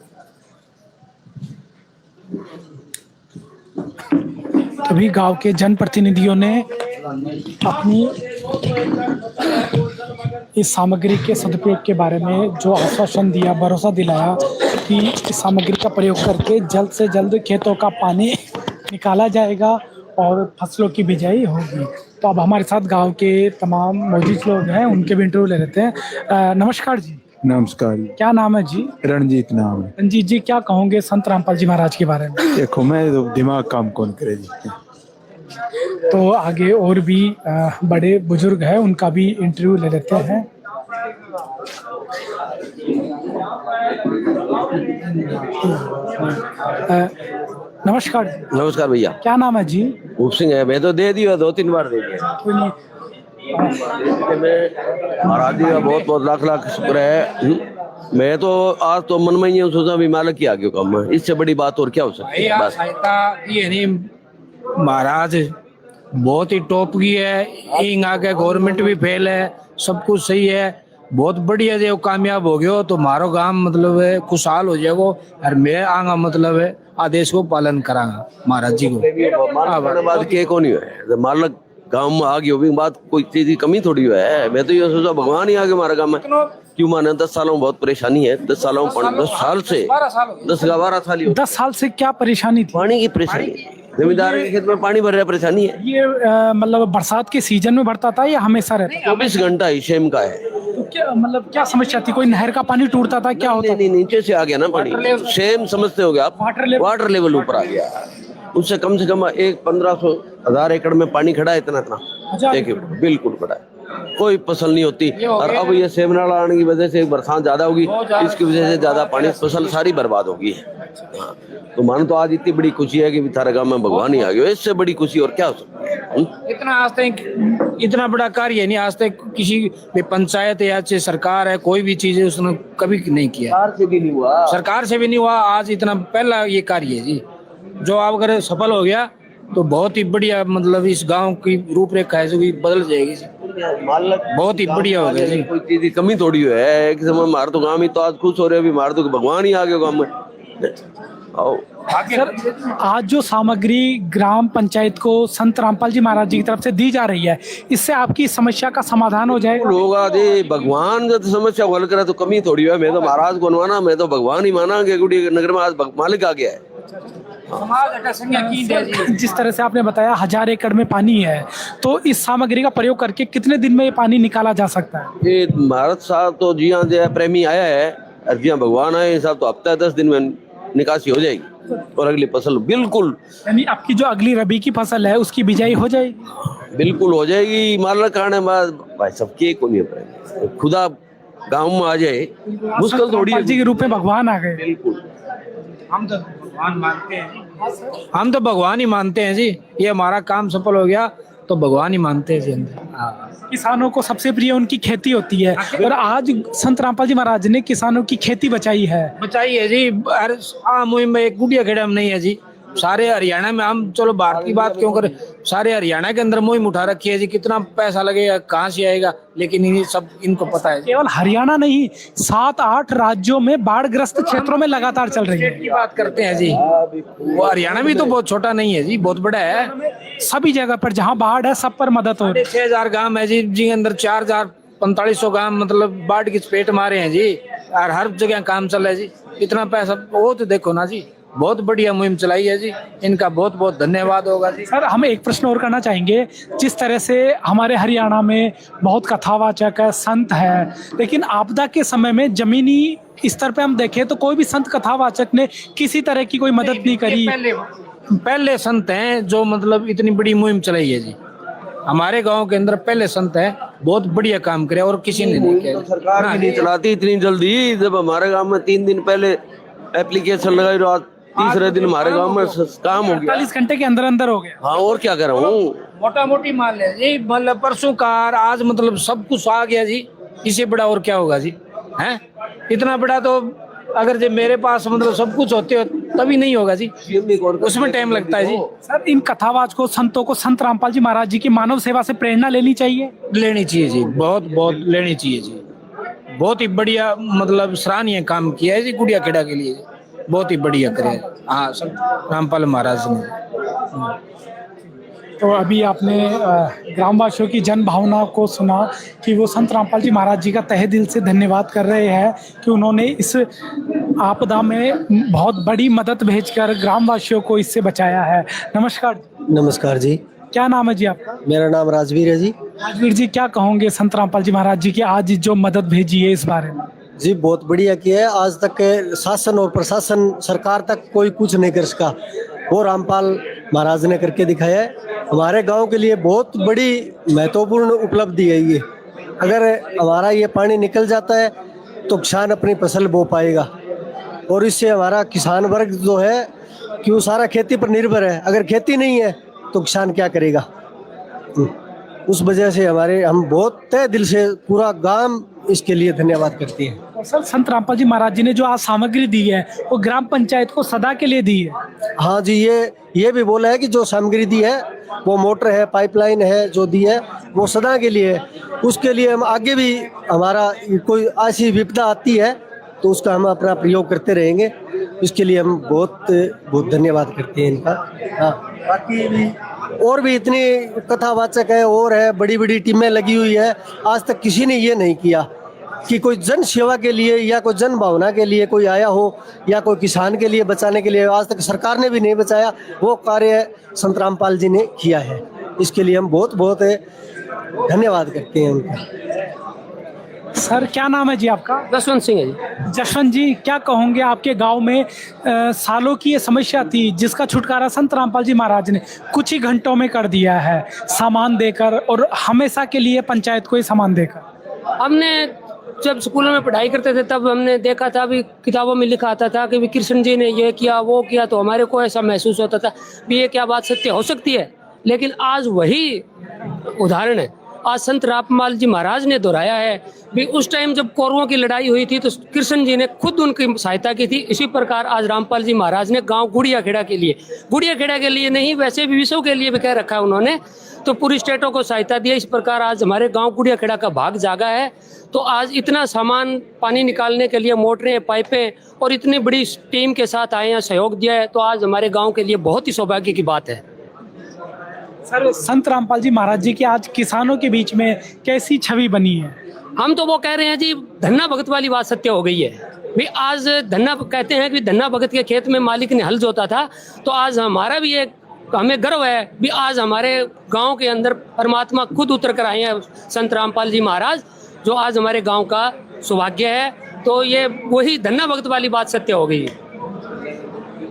A: तभी गांव के जनप्रतिनिधियों ने अपनी इस सामग्री के सदुपयोग के बारे में जो आश्वासन दिया, भरोसा दिलाया कि इस सामग्री का प्रयोग करके जल्द से जल्द खेतों का पानी निकाला जाएगा और फसलों की बिजाई होगी। तो अब हमारे साथ गांव के तमाम मौजूद लोग हैं, उनके भी इंटरव्यू ले लेते हैं। नमस्कार जी।
F: नमस्कार।
A: क्या नाम है जी?
F: रणजीत नाम है।
A: रणजीत जी, क्या कहोगे संत रामपाल जी महाराज के बारे में?
F: देखो, मैं तो दिमाग काम कौन करे जी।
A: तो आगे और भी बड़े बुजुर्ग हैं, उनका भी इंटरव्यू ले लेते हैं। नमस्कार।
I: नमस्कार भैया।
A: क्या नाम है जी?
I: भूप सिंह है। मैं तो दे दिया, 2-3 बार दे दिया।
A: कोई नहीं।
I: महाराज जी का बहुत बहुत लाख लाख शुक्र है। मैं तो आज तो मन में ही सोचा भी मालिक की आगे काम है, इससे बड़ी बात और क्या हो सकती है। बस
G: ये नहीं, महाराज बहुत ही टॉप की है। इन आगे गवर्नमेंट भी फेल है, सब कुछ सही है, बहुत बढ़िया। जो कामयाब हो गयो तो मारो गांव मतलब है खुशहाल हो जाएगा। और मैं आगा मतलब है आदेश को पालन करांगा महाराज जी को।
I: बात के को नहीं है, मालिक गांव में आ गई बात, कोई चीज की कमी थोड़ी है। मैं तो ये सोचा भगवान ही आगे हमारा गांव में क्यों माने। 10 सालों में बहुत परेशानी है। 10 सालों में 10 साल से 10-12 साल
A: 10 साल से क्या परेशानी थी?
I: पानी की परेशानी। जमींदार के खेत में पानी भर रहा, परेशानी है।
A: ये मतलब बरसात के सीजन में भरता था या हमेशा रहता?
I: 24 घंटा ही शेम का है।
A: तो क्या मतलब क्या समस्या थी? कोई नहर का पानी टूटता था, क्या होता?
I: नहीं, नीचे से आ गया ना पानी। शेम समझते हो गया आप, वाटर लेवल ऊपर आ गया। उससे कम से कम 1500-1000 एकड़ में पानी खड़ा है। इतना बिल्कुल खड़ा है, कोई फसल नहीं होती। और अब ये सेम नाला आने की वजह से बरसात ज्यादा होगी, इसकी वजह से ज्यादा पानी, फसल सारी बर्बाद होगी। हाँ, तो मानो तो आज इतनी बड़ी खुशी है कि थारा गांव में भगवान ही आ गया। इससे बड़ी खुशी और क्या हो सकती है।
G: इतना आज तक इतना बड़ा कार्य नहीं, आज तक किसी भी पंचायत या सरकार है, कोई भी चीज है उसने कभी नहीं किया।
I: सरकार से भी नहीं हुआ,
G: सरकार से भी नहीं हुआ। आज इतना पहला ये कार्य है जी, जो आप अगर सफल हो गया तो बहुत ही बढ़िया, मतलब इस गांव की रूपरेखा है जो भी बदल जाएगी। बहुत ही बढ़िया हो गया जी।
I: कोई चीज की कमी थोड़ी है। एक समय मार तो गांव ही तो आज खुश हो रहे, अभी मार तो भगवान ही आ गए गांव में। आओ
A: सर, आज जो सामग्री ग्राम पंचायत को संत रामपाल जी महाराज जी की तरफ से दी जा रही है, इससे आपकी समस्या का समाधान हो जाएगा?
F: होगा जी, भगवान जब समस्या को हल करे तो कमी थोड़ी है। मैं तो महाराज को माना, मैं तो भगवान ही माना कि गुड़ी नगर में आज मालिक आ गया है।
A: जिस तरह से आपने बताया 1000 एकड़ में पानी है, तो इस सामग्री का प्रयोग करके कितने दिन में ये पानी निकाला जा सकता है?
F: ये भारत साहब तो जिया प्रेमी आया है और जिया भगवान आए साहब, तो हफ्ता 10 दिन में निकासी हो जाएगी और अगली फसल बिल्कुल,
A: यानी आपकी जो अगली रबी की फसल है उसकी बिजाई हो जाएगी?
F: बिल्कुल हो जाएगी। माल खाने बाद भाई सबके को नहीं पड़ेगा, खुदा गांव में आ जाए मुश्किल थोड़ी है।
A: जी के रूप में भगवान आ गए।
F: बिल्कुल,
G: हम तो भगवान मानते हैं, हम तो भगवान ही मानते हैं जी। ये हमारा काम सफल हो गया तो भगवान ही मानते हैं जी।
A: किसानों को सबसे प्रिय उनकी खेती होती है, और आज संत रामपाल जी महाराज ने किसानों की खेती बचाई है
G: जी। मुहिम में एक गुड़िया खेड़ा में नहीं है जी, सारे हरियाणा में। हम चलो बाहर की बात क्यों करें, सारे हरियाणा के अंदर मुहिम उठा रखी है जी। कितना पैसा लगेगा, कहाँ से आएगा, लेकिन ये सब इनको पता है।
A: केवल हरियाणा नहीं, 7-8 राज्यों में बाढ़ग्रस्त क्षेत्रों में लगातार चल रही है।
G: की बात करते हैं जी, वो हरियाणा भी तो बहुत छोटा नहीं है जी, बहुत बड़ा है।
A: सभी जगह पर जहाँ बाढ़ है सब पर मदद हो रही है।
G: 6000 गांव है जी, जी अंदर 4500 गांव मतलब बाढ़ की चपेट मारे हैं जी, और हर जगह काम चल रहा है जी। इतना पैसा वो तो देखो ना जी, बहुत बढ़िया मुहिम चलाई है जी, इनका बहुत बहुत धन्यवाद होगा जी।
A: सर, हम एक प्रश्न और करना चाहेंगे। जिस तरह से हमारे हरियाणा में बहुत कथावाचक है, संत है, लेकिन आपदा के समय में जमीनी स्तर पे हम देखें तो कोई भी संत कथावाचक ने किसी तरह की कोई मदद नहीं करी।
G: पहले संत हैं जो मतलब इतनी बड़ी मुहिम चलाई है जी, हमारे गांव के अंदर पहले संत हैं, बहुत बढ़िया काम करे और किसी ने नहीं किया।
F: सरकार भी नहीं चलाती इतनी जल्दी। जब हमारे गांव में 3 दिन पहले एप्लीकेशन लगाई, रात तीसरे दिन हमारे गांव में काम हो गया,
A: 48 घंटे के अंदर अंदर हो गया।
F: हाँ, और क्या कर रहा हूँ,
G: मोटा मोटी मान लिया जी, मतलब परसों कार आज मतलब सब कुछ आ गया जी। इससे बड़ा और क्या होगा जी, हैं? इतना बड़ा तो अगर जब मेरे पास मतलब सब कुछ होते हो तभी नहीं होगा जी, उसमें टाइम लगता है जी।
A: सर, इन कथावाचकों संतों को संत रामपाल जी महाराज जी की मानव सेवा से प्रेरणा लेनी चाहिए।
G: लेनी चाहिए जी, बहुत बहुत लेनी चाहिए जी। बहुत ही बढ़िया मतलब सराहनीय काम किया है जी गुड़िया खेड़ा के लिए, बहुत ही बढ़िया करे। हाँ, संत रामपाल महाराज ने।
A: तो अभी आपने ग्रामवासियों की जन भावना को सुना कि वो संत रामपाल जी महाराज जी का तहे दिल से धन्यवाद कर रहे हैं कि उन्होंने इस आपदा में बहुत बड़ी मदद भेजकर ग्रामवासियों को इससे बचाया है। नमस्कार।
L: नमस्कार जी।
A: क्या नाम है जी आपका?
L: मेरा नाम राजवीर है जी।
A: राजवीर जी, क्या कहोगे संत रामपाल जी महाराज जी की आज जो मदद भेजी है इस बारे में?
L: जी, बहुत बढ़िया किया है। आज तक शासन और प्रशासन सरकार तक कोई कुछ नहीं कर सका, वो रामपाल महाराज ने करके दिखाया है। हमारे गांव के लिए बहुत बड़ी महत्वपूर्ण उपलब्धि है ये। अगर हमारा ये पानी निकल जाता है तो किसान अपनी फसल बो पाएगा, और इससे हमारा किसान वर्ग जो है कि वो सारा खेती पर निर्भर है। अगर खेती नहीं है तो किसान क्या करेगा? उस वजह से हम बहुत तहे दिल से पूरा गांव इसके लिए धन्यवाद करते हैं।
A: और सर, संत रामपाल जी महाराज जी ने जो आज सामग्री दी है वो ग्राम पंचायत को सदा के लिए दी है।
L: हाँ जी, ये भी बोला है कि जो सामग्री दी है वो मोटर है, पाइपलाइन है, जो दी है वो सदा के लिए है। उसके लिए हम आगे भी हमारा कोई ऐसी विपदा आती है तो उसका हम अपना प्रयोग करते रहेंगे। इसके लिए हम बहुत बहुत धन्यवाद करते हैं इनका। हाँ, बाकी भी और भी इतनी कथावाचक है और है, बड़ी बड़ी टीमें लगी हुई है। आज तक किसी ने ये नहीं किया कि कोई जन सेवा के लिए या कोई जन भावना के लिए कोई आया हो या कोई किसान के लिए बचाने के लिए। आज तक सरकार ने भी नहीं बचाया, वो कार्य संत रामपाल जी ने किया है। इसके लिए हम बहुत बहुत धन्यवाद करते हैं उनका।
A: सर, क्या नाम है जी आपका?
B: जसवंत सिंह है जी।
A: जसवंत जी, क्या कहोगे आपके गांव में सालों की ये समस्या थी जिसका छुटकारा संत रामपाल जी महाराज ने कुछ ही घंटों में कर दिया है, सामान देकर, और हमेशा के लिए पंचायत को ही सामान देकर।
B: हमने जब स्कूलों में पढ़ाई करते थे तब हमने देखा था, भी किताबों में लिखा आता था कि कृष्ण जी ने ये किया वो किया, तो हमारे को ऐसा महसूस होता था भी ये क्या बात सत्य हो सकती है। लेकिन आज वही उदाहरण है।
N: आज संत रामपाल जी महाराज ने दोहराया है भी उस टाइम जब कौरवों की लड़ाई हुई थी तो कृष्ण जी ने खुद उनकी सहायता की थी। इसी प्रकार आज रामपाल जी महाराज ने गांव गुड़िया खेड़ा के लिए नहीं, वैसे भी विश्व के लिए भी कह रखा है उन्होंने, तो पूरी स्टेटों को सहायता दिया। इस प्रकार आज हमारे गांव गुड़िया खेड़ा का भाग जागा है। तो आज इतना सामान पानी निकालने के लिए मोटरें, पाइपें और इतनी बड़ी टीम के साथ आए हैं, सहयोग दिया है, तो आज हमारे गांव के लिए बहुत ही सौभाग्य की बात है।
A: सर, संत रामपाल जी महाराज जी की आज किसानों के बीच में कैसी छवि बनी है?
N: हम तो वो कह रहे हैं जी, धन्ना भगत वाली बात सत्य हो गई है भी। आज धन्ना कहते हैं कि धन्ना भगत के खेत में मालिक ने हल जोता था, तो आज हमारा भी एक हमें गर्व है भी आज हमारे गांव के अंदर परमात्मा खुद उतर कर आए हैं, संत रामपाल जी महाराज, जो आज हमारे गांव का सौभाग्य है। तो ये वही धन्ना भगत वाली बात सत्य हो गई है।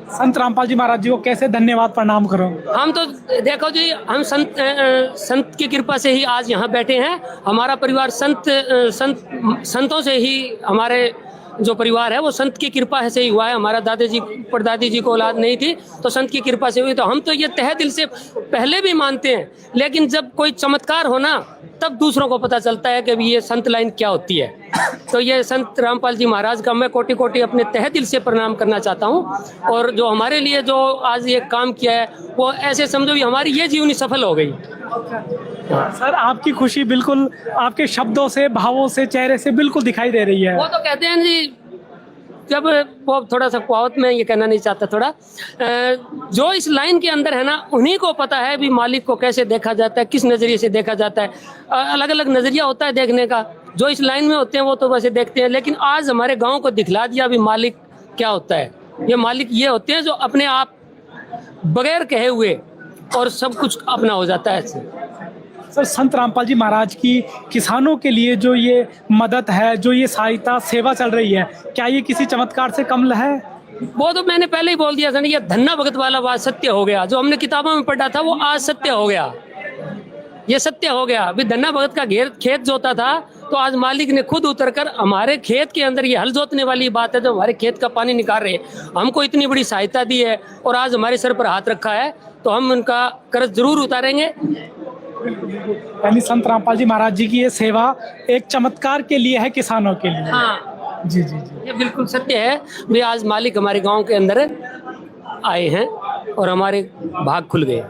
A: संत रामपाल जी महाराज जी को कैसे धन्यवाद प्रणाम करो?
N: हम तो देखो जी, हम संत की कृपा से ही आज यहाँ बैठे हैं। हमारा परिवार संतों से ही, हमारे जो परिवार है वो संत की कृपा से ही हुआ है। हमारा दादाजी परदादी जी को औलाद नहीं थी तो संत की कृपा से हुई। तो हम तो ये तहे दिल से पहले भी मानते हैं, लेकिन जब कोई चमत्कार हो ना तब दूसरों को पता चलता है कि ये संत लाइन क्या होती है। तो ये संत रामपाल जी महाराज का मैं कोटि कोटि अपने तहे दिल से प्रणाम करना चाहता हूँ। और जो हमारे लिए जो आज ये काम किया है वो ऐसे समझो कि हमारी ये जीवनी सफल हो गई।
A: सर, आपकी खुशी बिल्कुल आपके शब्दों से, भावों से, चेहरे से बिल्कुल दिखाई दे रही है।
N: वो तो कहते हैं जी, जब वो थोड़ा सा कुआवत में ये कहना नहीं चाहता, थोड़ा जो इस लाइन के अंदर है ना उन्हीं को पता है भी मालिक को कैसे देखा जाता है, किस नज़रिए से देखा जाता है। अलग अलग नज़रिया होता है देखने का। जो इस लाइन में होते हैं वो तो वैसे देखते हैं, लेकिन आज हमारे गाँव को दिखला दिया भी मालिक क्या होता है। ये मालिक ये होते हैं जो अपने आप बगैर कहे हुए और सब कुछ अपना हो जाता है।
A: सर, संत रामपाल जी महाराज की किसानों के लिए जो ये मदद है, जो ये सहायता सेवा चल रही है, क्या ये किसी चमत्कार से कम है?
N: वो तो मैंने पहले ही बोल दिया था ना, ये धन्ना भगत वाला बात सत्य हो गया। जो हमने किताबों में पढ़ा था वो आज सत्य हो गया, ये सत्य हो गया। अभी धन्ना भगत का खेत जोता था तो आज मालिक ने खुद उतरकर हमारे खेत के अंदर, ये हल जोतने वाली बात है, जो हमारे खेत का पानी निकाल रहे हैं, हमको इतनी बड़ी सहायता दी है और आज हमारे सर पर हाथ रखा है, तो हम उनका कर्ज जरूर उतारेंगे।
A: यानी संत रामपाल जी महाराज जी की ये सेवा एक चमत्कार के लिए है, किसानों के लिए।
N: हाँ
A: जी जी जी,
N: ये बिल्कुल सत्य है भी। आज मालिक हमारे गांव के अंदर आए हैं और हमारे भाग खुल गए।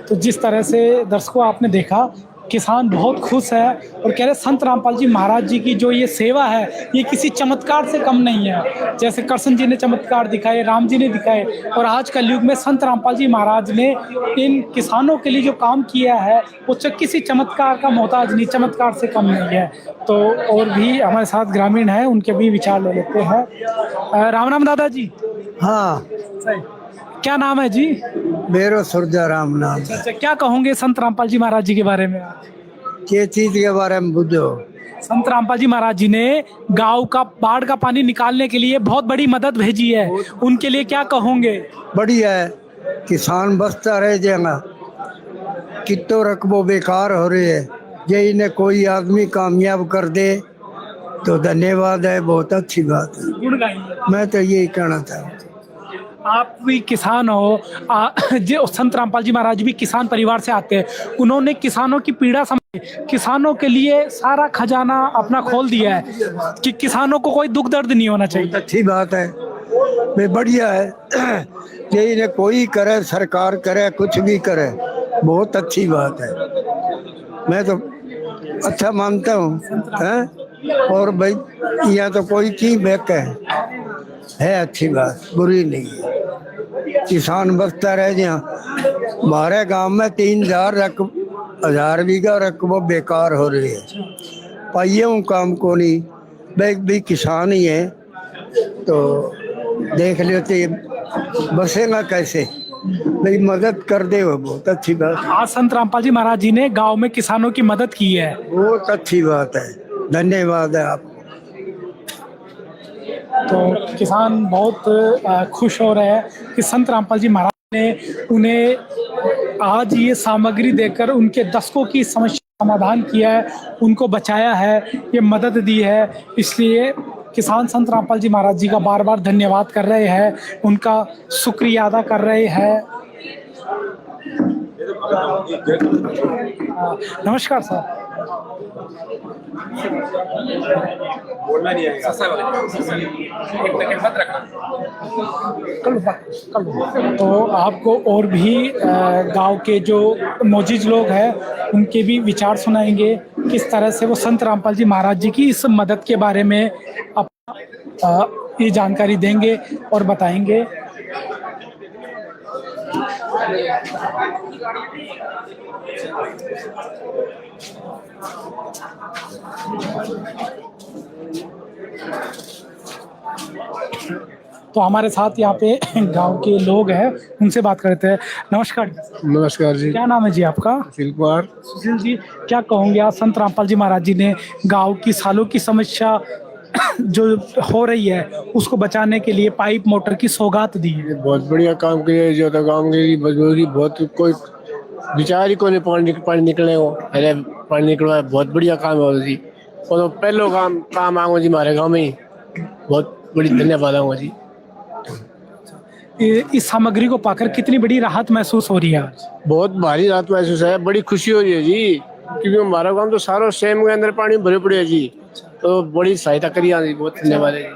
A: तो जिस तरह से दर्शकों आपने देखा, किसान बहुत खुश है और कह रहे संत रामपाल जी महाराज जी की जो ये सेवा है ये किसी चमत्कार से कम नहीं है। जैसे कृष्ण जी ने चमत्कार दिखाए, राम जी ने दिखाए, और आज कल युग में संत रामपाल जी महाराज ने इन किसानों के लिए जो काम किया है वो किसी चमत्कार का मोहताज नहीं, चमत्कार से कम नहीं है। तो और भी हमारे साथ ग्रामीण हैं, उनके भी विचार ले लेते हैं। राम राम दादाजी।
H: हाँ,
A: क्या नाम है जी?
H: मेरो सुरजा राम नाम।
A: अच्छा, क्या कहोगे संत रामपाल जी महाराज जी के बारे में?
H: के चीज के बारे में बुझो?
A: संत रामपाल जी महाराज जी ने गांव का बाढ़ का पानी निकालने के लिए बहुत बड़ी मदद भेजी है, उनके लिए क्या कहोगे?
H: बढ़िया है, किसान बसता रह जाएगा, कितो रकबो बेकार हो रही है, ये इन्हें कोई आदमी कामयाब कर दे तो धन्यवाद है, बहुत अच्छी बात है। मैं तो यही कहना चाहूँ।
A: आप भी किसान हो, जो संत रामपाल जी महाराज भी किसान परिवार से आते हैं, उन्होंने किसानों की पीड़ा समझी, किसानों के लिए सारा खजाना अपना खोल दिया है कि किसानों को कोई दुख दर्द नहीं होना चाहिए।
H: अच्छी बात है, वे बढ़िया है। ये इन्हें कोई करे, सरकार करे, कुछ भी करे, बहुत अच्छी बात है। मैं तो अच्छा मानता हूँ। और भाई यहाँ तो कोई चीज बेक है अच्छी बात, बुरी नहीं है। किसान बसता रह जहाँ हमारे गांव में 3000 बीघा रकबो बेकार हो रही है, पाइयों काम को नहीं, भी किसान ही है तो देख लेते बसेगा कैसे, भाई मदद कर दे, वो बहुत अच्छी बात।
A: आज संत रामपाल जी महाराज जी ने गांव में किसानों की मदद की है,
H: बहुत अच्छी बात है, धन्यवाद है आपको।
A: तो किसान बहुत खुश हो रहे हैं कि संत रामपाल जी महाराज ने उन्हें आज ये सामग्री देकर उनके दशकों की समस्या समाधान किया है, उनको बचाया है, ये मदद दी है। इसलिए किसान संत रामपाल जी महाराज जी का बार बार धन्यवाद कर रहे हैं, उनका शुक्रिया अदा कर रहे हैं। नमस्कार सर।
F: बोलना नहीं आएगा।
A: तो आपको और भी गांव के जो मौजूद लोग हैं उनके भी विचार सुनाएंगे, किस तरह से वो संत रामपाल जी महाराज जी की इस मदद के बारे में ये जानकारी देंगे और बताएंगे। तो हमारे साथ यहाँ पे गांव के लोग हैं, उनसे बात करते हैं। नमस्कार।
H: नमस्कार जी।
A: क्या नाम है जी आपका?
H: सुशील कुमार।
A: सुशील जी, क्या कहोगे आज संत रामपाल जी महाराज जी ने गांव की सालों की समस्या जो हो रही है उसको बचाने के लिए पाइप मोटर की सौगात दी है?
H: बहुत बढ़िया काम किया जो तो गाँव की मजबूरी बहुत कोई विचार ही को नहीं पानी निकलने को, पहले पानी निकलवा बहुत बढ़िया काम है जी। और तो पहलो काम आऊँगा जी हमारे गाँव में ही, बहुत बड़ी धन्यवाद आऊँगा जी।
A: इस सामग्री को पाकर कितनी बड़ी राहत महसूस हो रही है आज?
H: बहुत भारी राहत महसूस है, बड़ी खुशी हो रही है जी, क्योंकि हमारा गाँव तो सारा सेम के अंदर पानी भरे पड़े है जी, तो बड़ी सहायता करी जी, बहुत धन्यवाद है जी।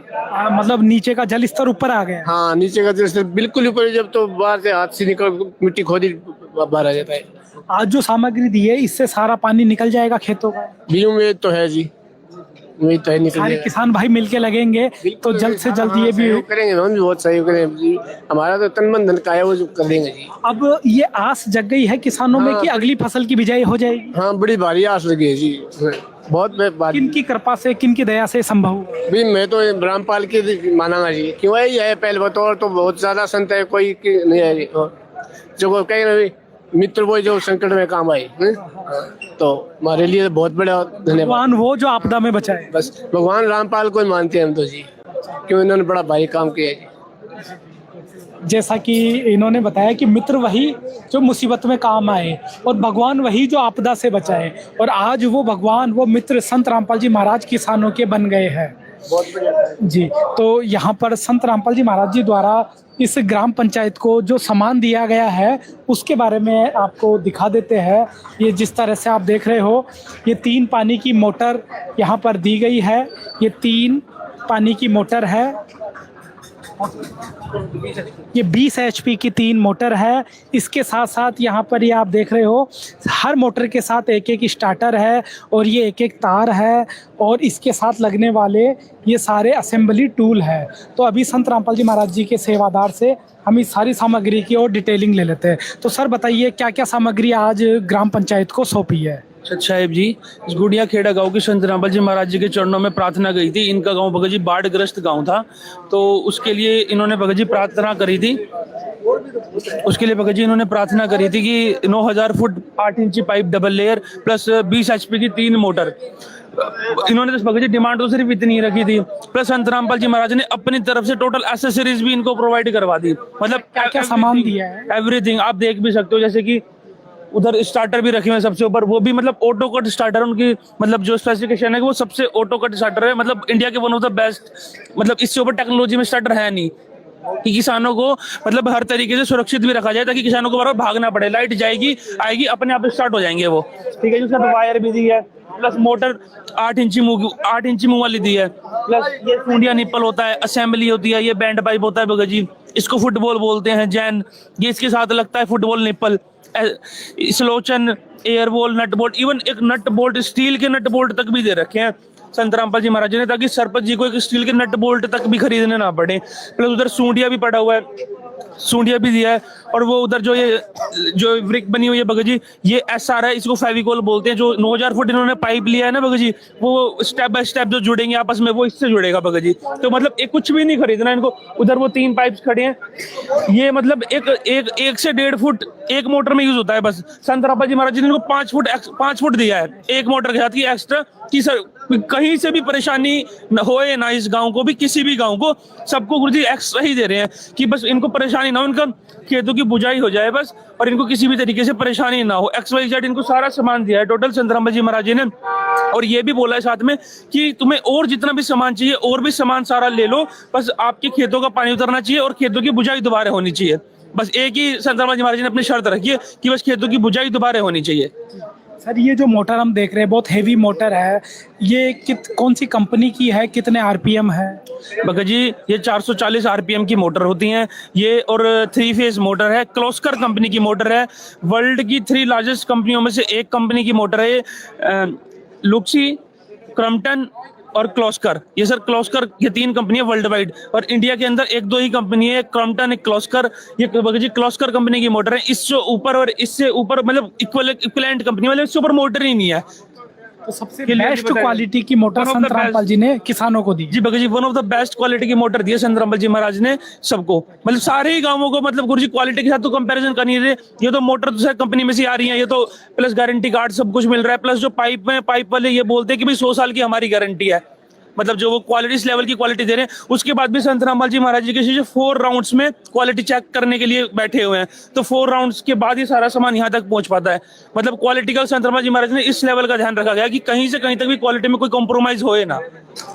A: मतलब नीचे का जल स्तर ऊपर आ गया?
H: हाँ, नीचे का जल स्तर बिल्कुल ऊपर, जब तो बाहर से हाथ से निकल मिट्टी खोदी बाहर आ जाता है।
A: आज जो सामग्री दी है इससे सारा पानी निकल जाएगा खेतों का?
H: भी उम्मीद तो है जी, उम्मीद तो है निकल
A: सारे
H: जाएगा।
A: किसान भाई मिलके लगेंगे तो जल्द से जल्द ये भी
H: करेंगे, हम भी बहुत सहयोग करेंगे जी, हमारा तो तन मन धन का है वो जो कर देंगे जी।
A: अब ये आस जग गई है किसानों में कि अगली फसल की बिजाई हो जाएगी?
H: हाँ, बड़ी भारी आस लगी है जी, बहुत भारी।
A: किनकी कृपा से, किनकी दया से संभव हुआ?
H: भी मैं तो रामपाल की मानांगा जी, क्यों यही है पहले बतौर तो बहुत ज्यादा संत है, कोई नहीं है जी। जो कहीं मित्र वो जो संकट में काम आए, तो हमारे लिए बहुत बड़ा धन्यवाद।
A: भगवान वो जो आपदा में बचाए।
H: बस भगवान रामपाल को ही मानते हैं हम तो जी, क्यों इन्होंने बड़ा भारी काम किया है जी।
A: जैसा कि इन्होंने बताया कि मित्र वही जो मुसीबत में काम आए और भगवान वही जो आपदा से बचाए, और आज वो भगवान, वो मित्र संत रामपाल जी महाराज किसानों के बन गए हैं।
H: बहुत बढ़िया
A: जी। तो यहाँ पर संत रामपाल जी महाराज जी द्वारा इस ग्राम पंचायत को जो सामान दिया गया है उसके बारे में आपको दिखा देते हैं। ये जिस तरह से आप देख रहे हो, ये 3 पानी की मोटर यहाँ पर दी गई है। ये 3 पानी की मोटर है, ये 20 HP की 3 मोटर है। इसके साथ साथ यहाँ पर ये आप देख रहे हो, हर मोटर के साथ एक एक स्टार्टर है और ये एक एक तार है, और इसके साथ लगने वाले ये सारे असेंबली टूल है। तो अभी संत रामपाल जी महाराज जी के सेवादार से हम इस सारी सामग्री की और डिटेलिंग ले लेते हैं। तो सर बताइए, क्या क्या सामग्री आज ग्राम पंचायत को सौंपी है?
O: सच साहिब जी, इस गुड़िया खेड़ा गांव की संत रामपाल जी महाराज जी के चरणों में प्रार्थना गई थी। इनका गांव भगत जी बाढ़ग्रस्त गांव था, तो उसके लिए इन्होंने भगत जी प्रार्थना करी थी। उसके लिए भगत जी इन्होंने प्रार्थना करी थी कि 9000 फुट 8 इंची pipe double layer plus 20 HP की 3 मोटर। इन्होंने तो भगत जी डिमांड तो सिर्फ इतनी रखी थी, प्लस संत रामपाल जी महाराज ने अपनी तरफ से टोटल एसेसरीज भी इनको प्रोवाइड करवा दी। मतलब
A: क्या क्या सामान दिया है?
O: एवरीथिंग आप देख भी सकते हो, जैसे कि उधर स्टार्टर भी रखे हुए हैं सबसे ऊपर, वो भी मतलब ऑटो कट स्टार्टर, उनकी मतलब जो स्पेसिफिकेशन है वो सबसे ऑटो कट स्टार्टर है, मतलब इंडिया के वन ऑफ द बेस्ट। मतलब इससे ऊपर टेक्नोलॉजी में स्टार्टर है नहीं, कि किसानों को मतलब हर तरीके से सुरक्षित भी रखा जाए ताकि किसानों को बार बार भागना पड़े। लाइट जाएगी आएगी अपने आप स्टार्ट हो जाएंगे वो, ठीक है। उसका वायर भी दी है, प्लस मोटर 8 इंची मुंह वाली दी है, प्लस ये सूंडिया निप्पल होता है, असेंबली होती है, ये बैंड पाइप होता है भगत जी, इसको फुटबॉल बोलते हैं जैन। ये इसके साथ लगता है फुटबॉल निप्पल, स्लोचन, air ball, nut bolt, even एक नट बोल्ट स्टील के नट बोल्ट तक भी दे रखे हैं संत रामपाल जी महाराज ने, ताकि सरपंच जी को एक स्टील के नट बोल्ट तक भी खरीदने ना पड़े। प्लस उधर सूंडिया भी पड़ा हुआ है, सूंडिया भी दिया है। और वो उधर जो ब्रिक बनी हुई है भगत जी, ये SR है, इसको फेविकोल बोलते हैं। जो 9000 फुट इन्होंने पाइप लिया है ना भगत जी, वो स्टेप बाय स्टेप जो जुड़ेंगे आपस में, वो इससे जुड़ेगा भगत जी। तो मतलब एक कुछ भी नहीं खरीदना इनको। उधर वो 3 पाइप्स खड़े हैं, ये मतलब एक से 1.5 फुट एक मोटर में यूज होता है बस। संत रामपाल जी महाराज जी ने इनको 5 फुट दिया है एक मोटर के साथ की एक्स्ट्रा, कि सर कहीं से भी परेशानी न होए ना, इस गांव को भी, किसी भी गांव को, सबको गुरुजी एक्स्ट्रा ही दे रहे हैं कि बस इनको परेशानी ना हो, इनका खेतों की बुझाई हो जाए बस, और इनको किसी भी तरीके से परेशानी ना हो। XYZ इनको सारा सामान दिया है टोटल संत रामपाल जी महाराज जी ने। और ये भी बोला है साथ में कि तुम्हें और जितना भी सामान चाहिए और भी सामान सारा ले लो, बस आपके खेतों का पानी उतरना चाहिए और खेतों की बुझाई दोबारा होनी चाहिए। बस एक ही संत रामपाल जी महाराज ने अपनी शर्त रखी है कि बस खेतों की बुझाई दोबारा होनी चाहिए।
A: सर ये जो मोटर हम देख रहे हैं बहुत हेवी मोटर है, ये कौन सी कंपनी की है, कितने आरपीएम है?
O: भगत जी ये 440 आरपीएम की मोटर होती हैं ये, और 3 फेज मोटर है, क्लोस्कर कंपनी की मोटर है। वर्ल्ड की 3 लार्जेस्ट कंपनियों में से एक कंपनी की मोटर है ये, लुक्सी, क्रम्पटन और क्लोस्कर। ये सर क्लोस्कर ये 3 कंपनी है वर्ल्ड वाइड, और इंडिया के अंदर 1-2 ही कंपनी है, क्रम्पटन, एक क्लोस्कर। ये भगत जी क्लोस्कर कंपनी की मोटर है। इससे ऊपर और इससे ऊपर मतलब इक्विवेलेंट कंपनी, मतलब इससे ऊपर मोटर ही नहीं है।
A: तो सबसे बेस्ट क्वालिटी की मोटर संत रामपाल जी ने किसानों को दी।
O: Ji Bhagat ji one of the best quality की मोटर दी है संत रामपाल जी महाराज ने सबको, मतलब सारे ही गांवों को। मतलब गुरु जी क्वालिटी के साथ तो कंपैरिजन कर नहीं रहे, ये तो मोटर दूसरे कंपनी में से आ रही है, ये तो प्लस गारंटी कार्ड सब कुछ मिल रहा है, प्लस जो पाइप में पाइप वाले ये बोलते हैं कि भाई 100 साल की हमारी गारंटी है, मतलब जो वो क्वालिटी इस लेवल की क्वालिटी दे रहे हैं। उसके बाद भी संत रामपाल जी महाराज जी के 4 राउंड्स में क्वालिटी चेक करने के लिए बैठे हुए हैं, तो 4 राउंड्स के बाद ही सारा सामान यहाँ तक पहुंच पाता है। मतलब क्वालिटी का संत रामपाल जी महाराज ने इस लेवल का ध्यान रखा गया कि कहीं से कहीं तक भी क्वालिटी में कोई कॉम्प्रोमाइज होए ना।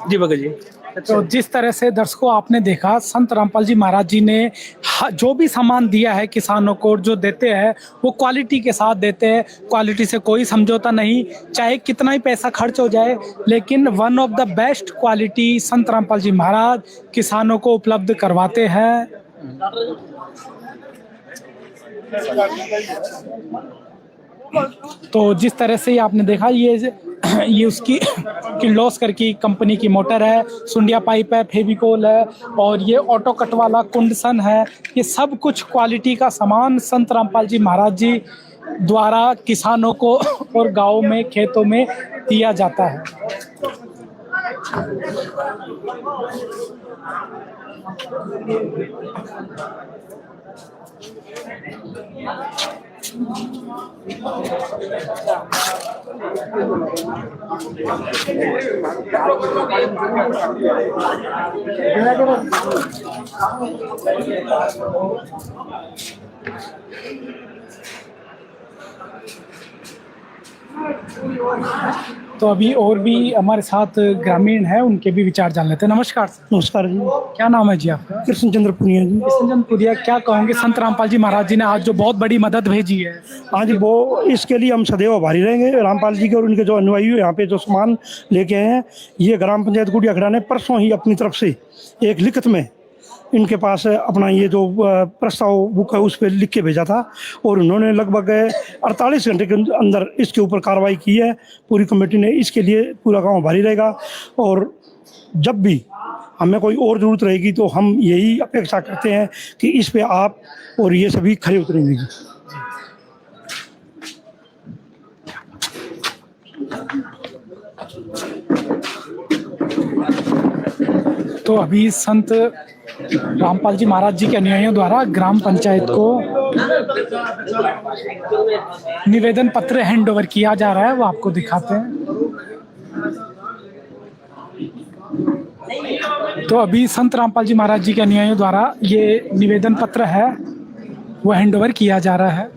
O: जी भगत जी।
A: तो जिस तरह से दर्शकों आपने देखा संत रामपाल जी महाराज जी ने जो भी सामान दिया है किसानों को, जो देते हैं वो क्वालिटी के साथ देते हैं, क्वालिटी से कोई समझौता नहीं, चाहे कितना ही पैसा खर्च हो जाए, लेकिन one of the best quality संत रामपाल जी महाराज किसानों को उपलब्ध करवाते हैं। तो जिस तरह से आपने देखा ये उसकी किर्लोस्कर की कंपनी की मोटर है, सुंडिया पाइप है, फेविकोल है, और ये ऑटो कट वाला कुंडसन है। ये सब कुछ क्वालिटी का सामान संत रामपाल जी महाराज जी द्वारा किसानों को और गाँव में खेतों में दिया जाता है। तो अभी और भी हमारे साथ ग्रामीण है, उनके भी विचार जान लेते हैं। नमस्कार सर।
H: नमस्कार जी।
A: क्या नाम है जी आपका?
H: कृष्ण चंद्र पुनिया जी।
A: कृष्ण चंद्र पुनिया, क्या कहोगे संत रामपाल जी महाराज जी ने आज जो बहुत बड़ी मदद भेजी है?
H: हाँ जी, वो इसके लिए हम सदैव आभारी रहेंगे रामपाल जी के, और उनके जो अनुयायी यहाँ पे जो सामान लेके आए हैं। ये ग्राम पंचायत गुड़िया खेड़ा ने परसों ही अपनी तरफ से एक लिखित में इनके पास अपना ये जो प्रस्ताव बुक है उस पर लिख के भेजा था, और उन्होंने लगभग 48 घंटे के अंदर इसके ऊपर कार्रवाई की है पूरी कमेटी ने। इसके लिए पूरा गांव भारी रहेगा, और जब भी हमें कोई और ज़रूरत रहेगी तो हम यही अपेक्षा करते हैं कि इस पे आप और ये सभी खड़े उतरेंगे।
A: तो अभी संत रामपाल जी महाराज जी के अनुयायियों द्वारा ग्राम पंचायत को निवेदन पत्र हैंड ओवर किया जा रहा है, वो आपको दिखाते हैं। तो अभी संत रामपाल जी महाराज जी के अनुयायियों द्वारा ये निवेदन पत्र है वो हैंड ओवर किया जा रहा है।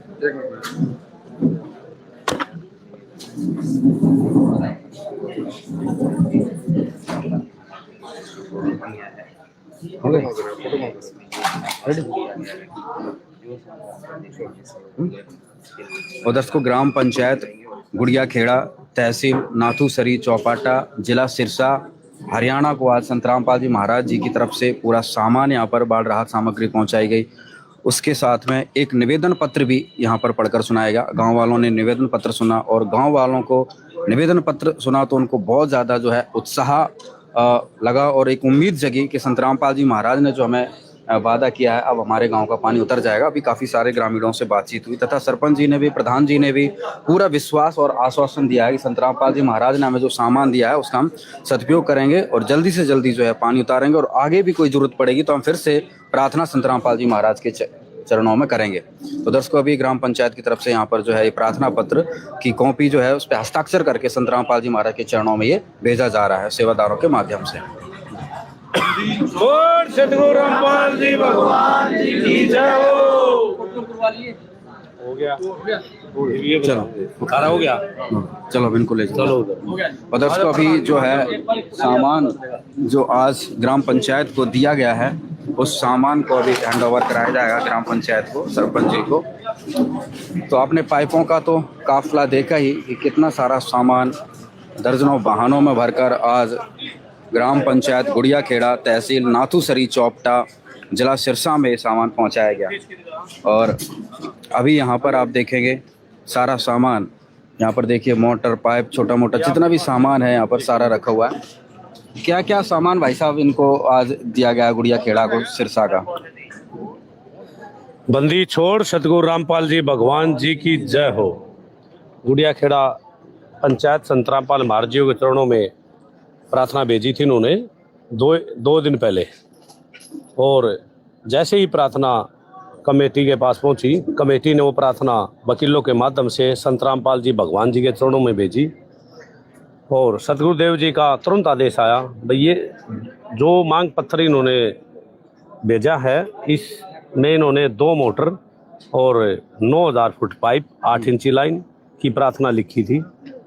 F: उधर को ग्राम पंचायत गुड़िया खेड़ा, तहसील नाथूसरी चौपाटा, जिला सिरसा, हरियाणा को आज संत रामपाल जी महाराज जी की तरफ से पूरा सामान यहाँ पर बाढ़ राहत सामग्री पहुँचाई गई। उसके साथ में एक निवेदन पत्र भी यहाँ पर पढ़कर सुनाया गया। गाँव वालों ने निवेदन पत्र सुना, और गाँव वालों को निवेदन पत्र सुना तो उनको बहुत ज़्यादा जो है उत्साह लगा, और एक उम्मीद जगी कि संत रामपाल जी महाराज ने जो हमें वादा किया है अब हमारे गांव का पानी उतर जाएगा। अभी काफ़ी सारे ग्रामीणों से बातचीत हुई, तथा सरपंच जी ने भी, प्रधान जी ने भी पूरा विश्वास और आश्वासन दिया है कि संत रामपाल जी महाराज ने हमें जो सामान दिया है उसका हम सदुपयोग करेंगे और जल्दी से जल्दी जो है पानी उतारेंगे, और आगे भी कोई ज़रूरत पड़ेगी तो हम फिर से प्रार्थना संत रामपाल जी महाराज के चरणों में करेंगे। तो दर्शकों अभी ग्राम पंचायत की तरफ से यहाँ पर जो है ये प्रार्थना पत्र की कॉपी जो है उस पर हस्ताक्षर करके संत रामपाल जी महाराज के चरणों में ये भेजा जा रहा है सेवादारों के माध्यम से।
D: सतगुरु रामपाल जी भगवान जी की जय हो गया
F: चलो सारा हो गया, चलो बिल्कुल ले चलो उधर। दोस्तों अभी जो है सामान जो आज ग्राम पंचायत को दिया गया है उस सामान को अभी हैंड ओवर कराया जाएगा ग्राम पंचायत को, सरपंच जी को। तो आपने पाइपों का तो काफिला देखा ही कि कितना सारा सामान दर्जनों वाहनों में भरकर आज ग्राम पंचायत गुड़िया खेड़ा, तहसील नाथूसरी चौपटा, जिला सिरसा में सामान पहुंचाया गया। और अभी यहाँ पर आप देखेंगे सारा सामान, यहाँ पर देखिए मोटर, पाइप, छोटा मोटा जितना भी सामान है यहाँ पर सारा रखा हुआ है। क्या क्या सामान भाई साहब इनको आज दिया गया गुड़िया खेड़ा को, सिरसा का?
D: बंदी छोड़ सतगुरु रामपाल जी भगवान जी की जय हो। गुड़िया खेड़ा पंचायत संत रामपाल महाराज जी के चरणों में प्रार्थना भेजी थी उन्होंने दो दिन पहले, और जैसे ही प्रार्थना कमेटी के पास पहुंची, कमेटी ने वो प्रार्थना वकीलों के माध्यम से संत रामपाल जी भगवान जी के चरणों में भेजी और सतगुरुदेव जी का तुरंत आदेश आया, भाई ये जो मांग पत्र इन्होंने भेजा है इसमें इन्होंने 2 मोटर और 9000 फुट पाइप, 8 इंची लाइन की प्रार्थना लिखी थी।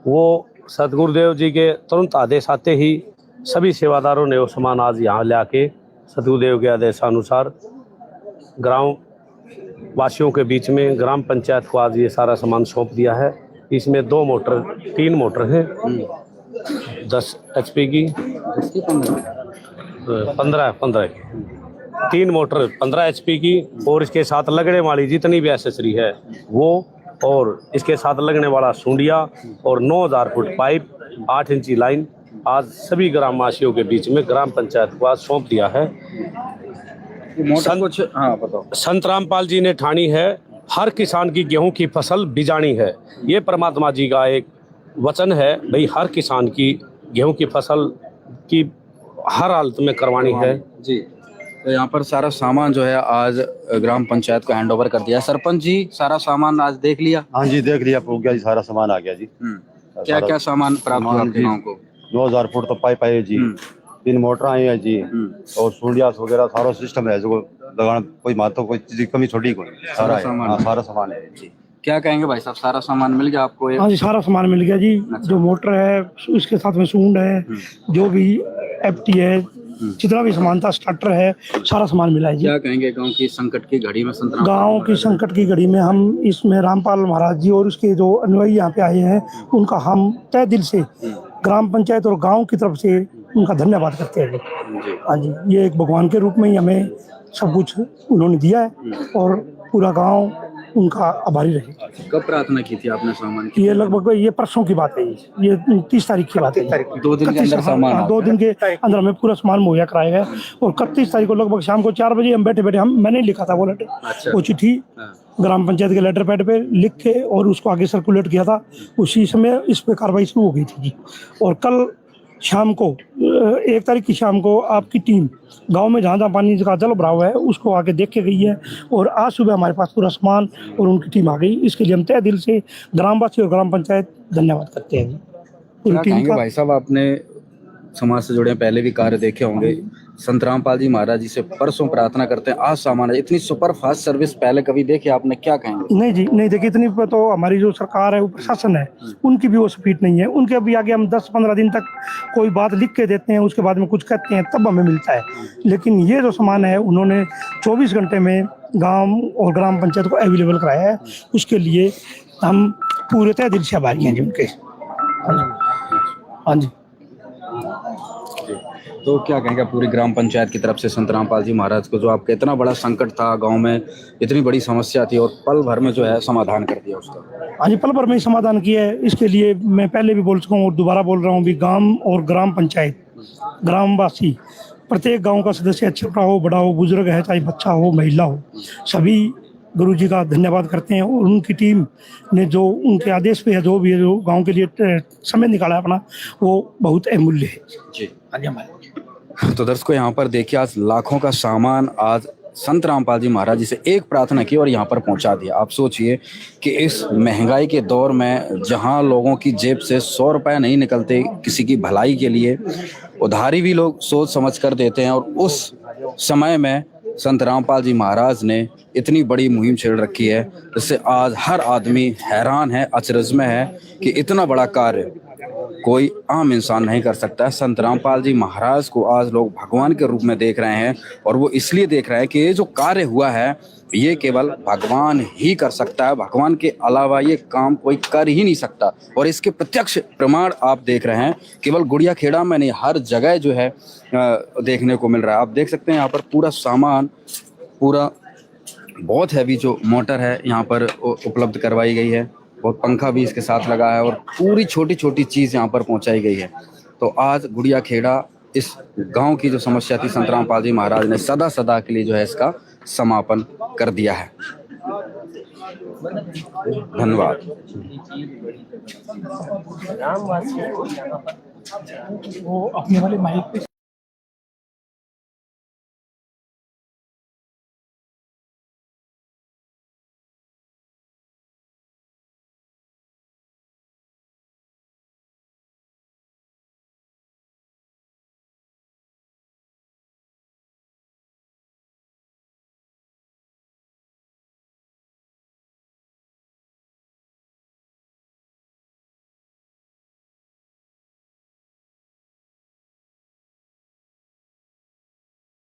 D: वो सतगुरुदेव जी के तुरंत आदेश आते ही सभी सेवादारों ने वो सामान आज यहाँ ले आके सतगुरुदेव के आदेशानुसार ग्राम वासियों के बीच में ग्राम पंचायत को आज ये सारा सामान सौंप दिया है। इसमें 3 मोटर हैं, 10 HP की, 15 की, 3 मोटर 15 HP की, और इसके साथ लगने वाली जितनी भी एसेसरी है वो, और इसके साथ लगने वाला सूंडिया और 9000 फुट पाइप, 8 इंची लाइन आज सभी ग्रामवासियों के बीच में ग्राम पंचायत को आज सौंप दिया है। संत रामपाल जी ने ठानी है हर किसान की गेहूं की फसल बिजानी है। ये परमात्मा जी का एक वचन है, भाई हर किसान की गेहूं की फसल की हर हालत में करवानी है
F: जी। तो यहाँ पर सारा सामान जो है आज ग्राम पंचायत को हैंड ओवर कर दिया। सरपंच जी सारा सामान आज देख लिया?
J: हाँ जी देख लिया, हो गया जी, सारा सामान आ गया जी।
F: क्या क्या सामान प्राप्त हुआ आपके गाँव को?
J: 9000 फुट तो पाइप आई है जी, 3 मोटर आई है जी, और सूंडिया वगैरह सारा सिस्टम है जो लगाना, कोई मात्र कोई चीज कमी छोटी कोई, सारा सामान है जी।
F: क्या कहेंगे भाई साहब, सारा सामान मिल गया आपको?
A: हाँ जी सारा सामान मिल गया जी। जो मोटर है उसके साथ में सूंड है, जो भी FT है, जितना भी सामान था, स्टार्टर है, सारा सामान मिला है जी।
F: क्या कहेंगे गांव की संकट की घड़ी में,
A: गांव की संकट की घड़ी में हम इसमें रामपाल महाराज जी और उसके जो अनुयायी यहाँ पे आए हैं उनका हम तहे दिल से ग्राम पंचायत और गांव की तरफ से उनका धन्यवाद करते हैं। हाँ जी, ये एक भगवान के रूप में ही हमें सब कुछ उन्होंने दिया है और पूरा गांव उनका आभारी रहे।
F: कब प्रार्थना की थी आपने सामान की?
A: ये लगभग ये परसों की बात है, ये 30 तारीख की बात है।
F: 2 दिन के अंदर सामान?
A: 2 दिन के अंदर हमें पूरा सामान मुहैया कराया गया और 31 तारीख को लगभग शाम को 4 बजे हम बैठे मैंने लिखा था वो लेटर, वो चिट्ठी ग्राम पंचायत के लेटर पैड पे लिख के और उसको आगे सर्कुलेट किया था। उसी समय इस पे कार्रवाई शुरू हो गई थी जी। और कल शाम को 1 तारीख की शाम को आपकी टीम गांव में जहाँ पानी का जल भराव है उसको आके देख के गई है और आज सुबह हमारे पास पूरा सामान और उनकी टीम आ गई। इसके लिए हम तहे दिल से ग्रामवासी और ग्राम पंचायत धन्यवाद करते हैं पूरी टीम का।
F: भाई साहब आपने समाज से जुड़े पहले भी कार्य देखे होंगे, संत रामपाल जी महाराज जी से परसों प्रार्थना करते हैं, आज सामान है, इतनी सुपर फास्ट सर्विस पहले कभी देखी आपने? क्या कहेंगे?
A: नहीं जी नहीं देखी, इतनी तो हमारी जो सरकार है, वो प्रशासन है, उनकी भी वो स्पीड नहीं है। उनके अभी आगे हम 10-15 दिन तक कोई बात लिख के देते हैं, उसके बाद में कुछ कहते हैं तब हमें मिलता है। लेकिन ये जो सामान है उन्होंने 24 घंटे में गाँव और ग्राम पंचायत को अवेलेबल कराया है, उसके लिए हम पूरे तहे दिल से आभारी हैं जी उनके। हाँ जी।
F: तो क्या कहेंगे पूरी ग्राम पंचायत की तरफ से संत रामपाल जी महाराज को, जो आपका इतना बड़ा संकट था गांव में, इतनी बड़ी समस्या थी और पल भर में जो है समाधान कर दिया उसका?
A: हाँ जी, पल भर में ही समाधान किया है। इसके लिए मैं पहले भी बोल चुका हूँ और दोबारा बोल रहा हूँ भी गांव और ग्राम पंचायत, ग्रामवासी, प्रत्येक गांव का सदस्य छोटा हो बड़ा हो, बुजुर्ग है चाहे बच्चा हो महिला हो, सभी गुरु जी का धन्यवाद करते हैं। और उनकी टीम ने जो उनके आदेश पे है, जो भी है, जो गाँव के लिए समय निकाला है अपना, वो बहुत अमूल्य है जी। हाँ जी हमारे
F: तो दर्शकों यहाँ पर देखिए आज लाखों का सामान आज संत रामपाल जी महाराज जी से एक प्रार्थना की और यहाँ पर पहुँचा दिया। आप सोचिए कि इस महंगाई के दौर में जहाँ लोगों की जेब से 100 रुपये नहीं निकलते किसी की भलाई के लिए, उधारी भी लोग सोच समझ कर देते हैं, और उस समय में संत रामपाल जी महाराज ने इतनी बड़ी मुहिम छेड़ रखी है जिससे आज हर आदमी हैरान है, अचरज में है कि इतना बड़ा कार्य कोई आम इंसान नहीं कर सकता है। संत रामपाल जी महाराज को आज लोग भगवान के रूप में देख रहे हैं, और वो इसलिए देख रहे हैं कि ये जो कार्य हुआ है ये केवल भगवान ही कर सकता है, भगवान के अलावा ये काम कोई कर ही नहीं सकता। और इसके प्रत्यक्ष प्रमाण आप देख रहे हैं, केवल गुड़िया खेड़ा में नहीं, हर जगह जो है देखने को मिल रहा है। आप देख सकते हैं यहाँ पर पूरा सामान, पूरा बहुत हैवी जो मोटर है यहाँ पर उपलब्ध करवाई गई है, बहुत पंखा भी इसके साथ लगा है, और पूरी छोटी छोटी चीज़ यहाँ पर पहुँचाई गई है। तो आज गुड़िया खेड़ा इस गांव की जो समस्या थी, संत रामपाल जी महाराज ने सदा सदा के लिए जो है इसका समापन कर दिया है। धन्यवाद।
A: वो अपने वाले माइक पे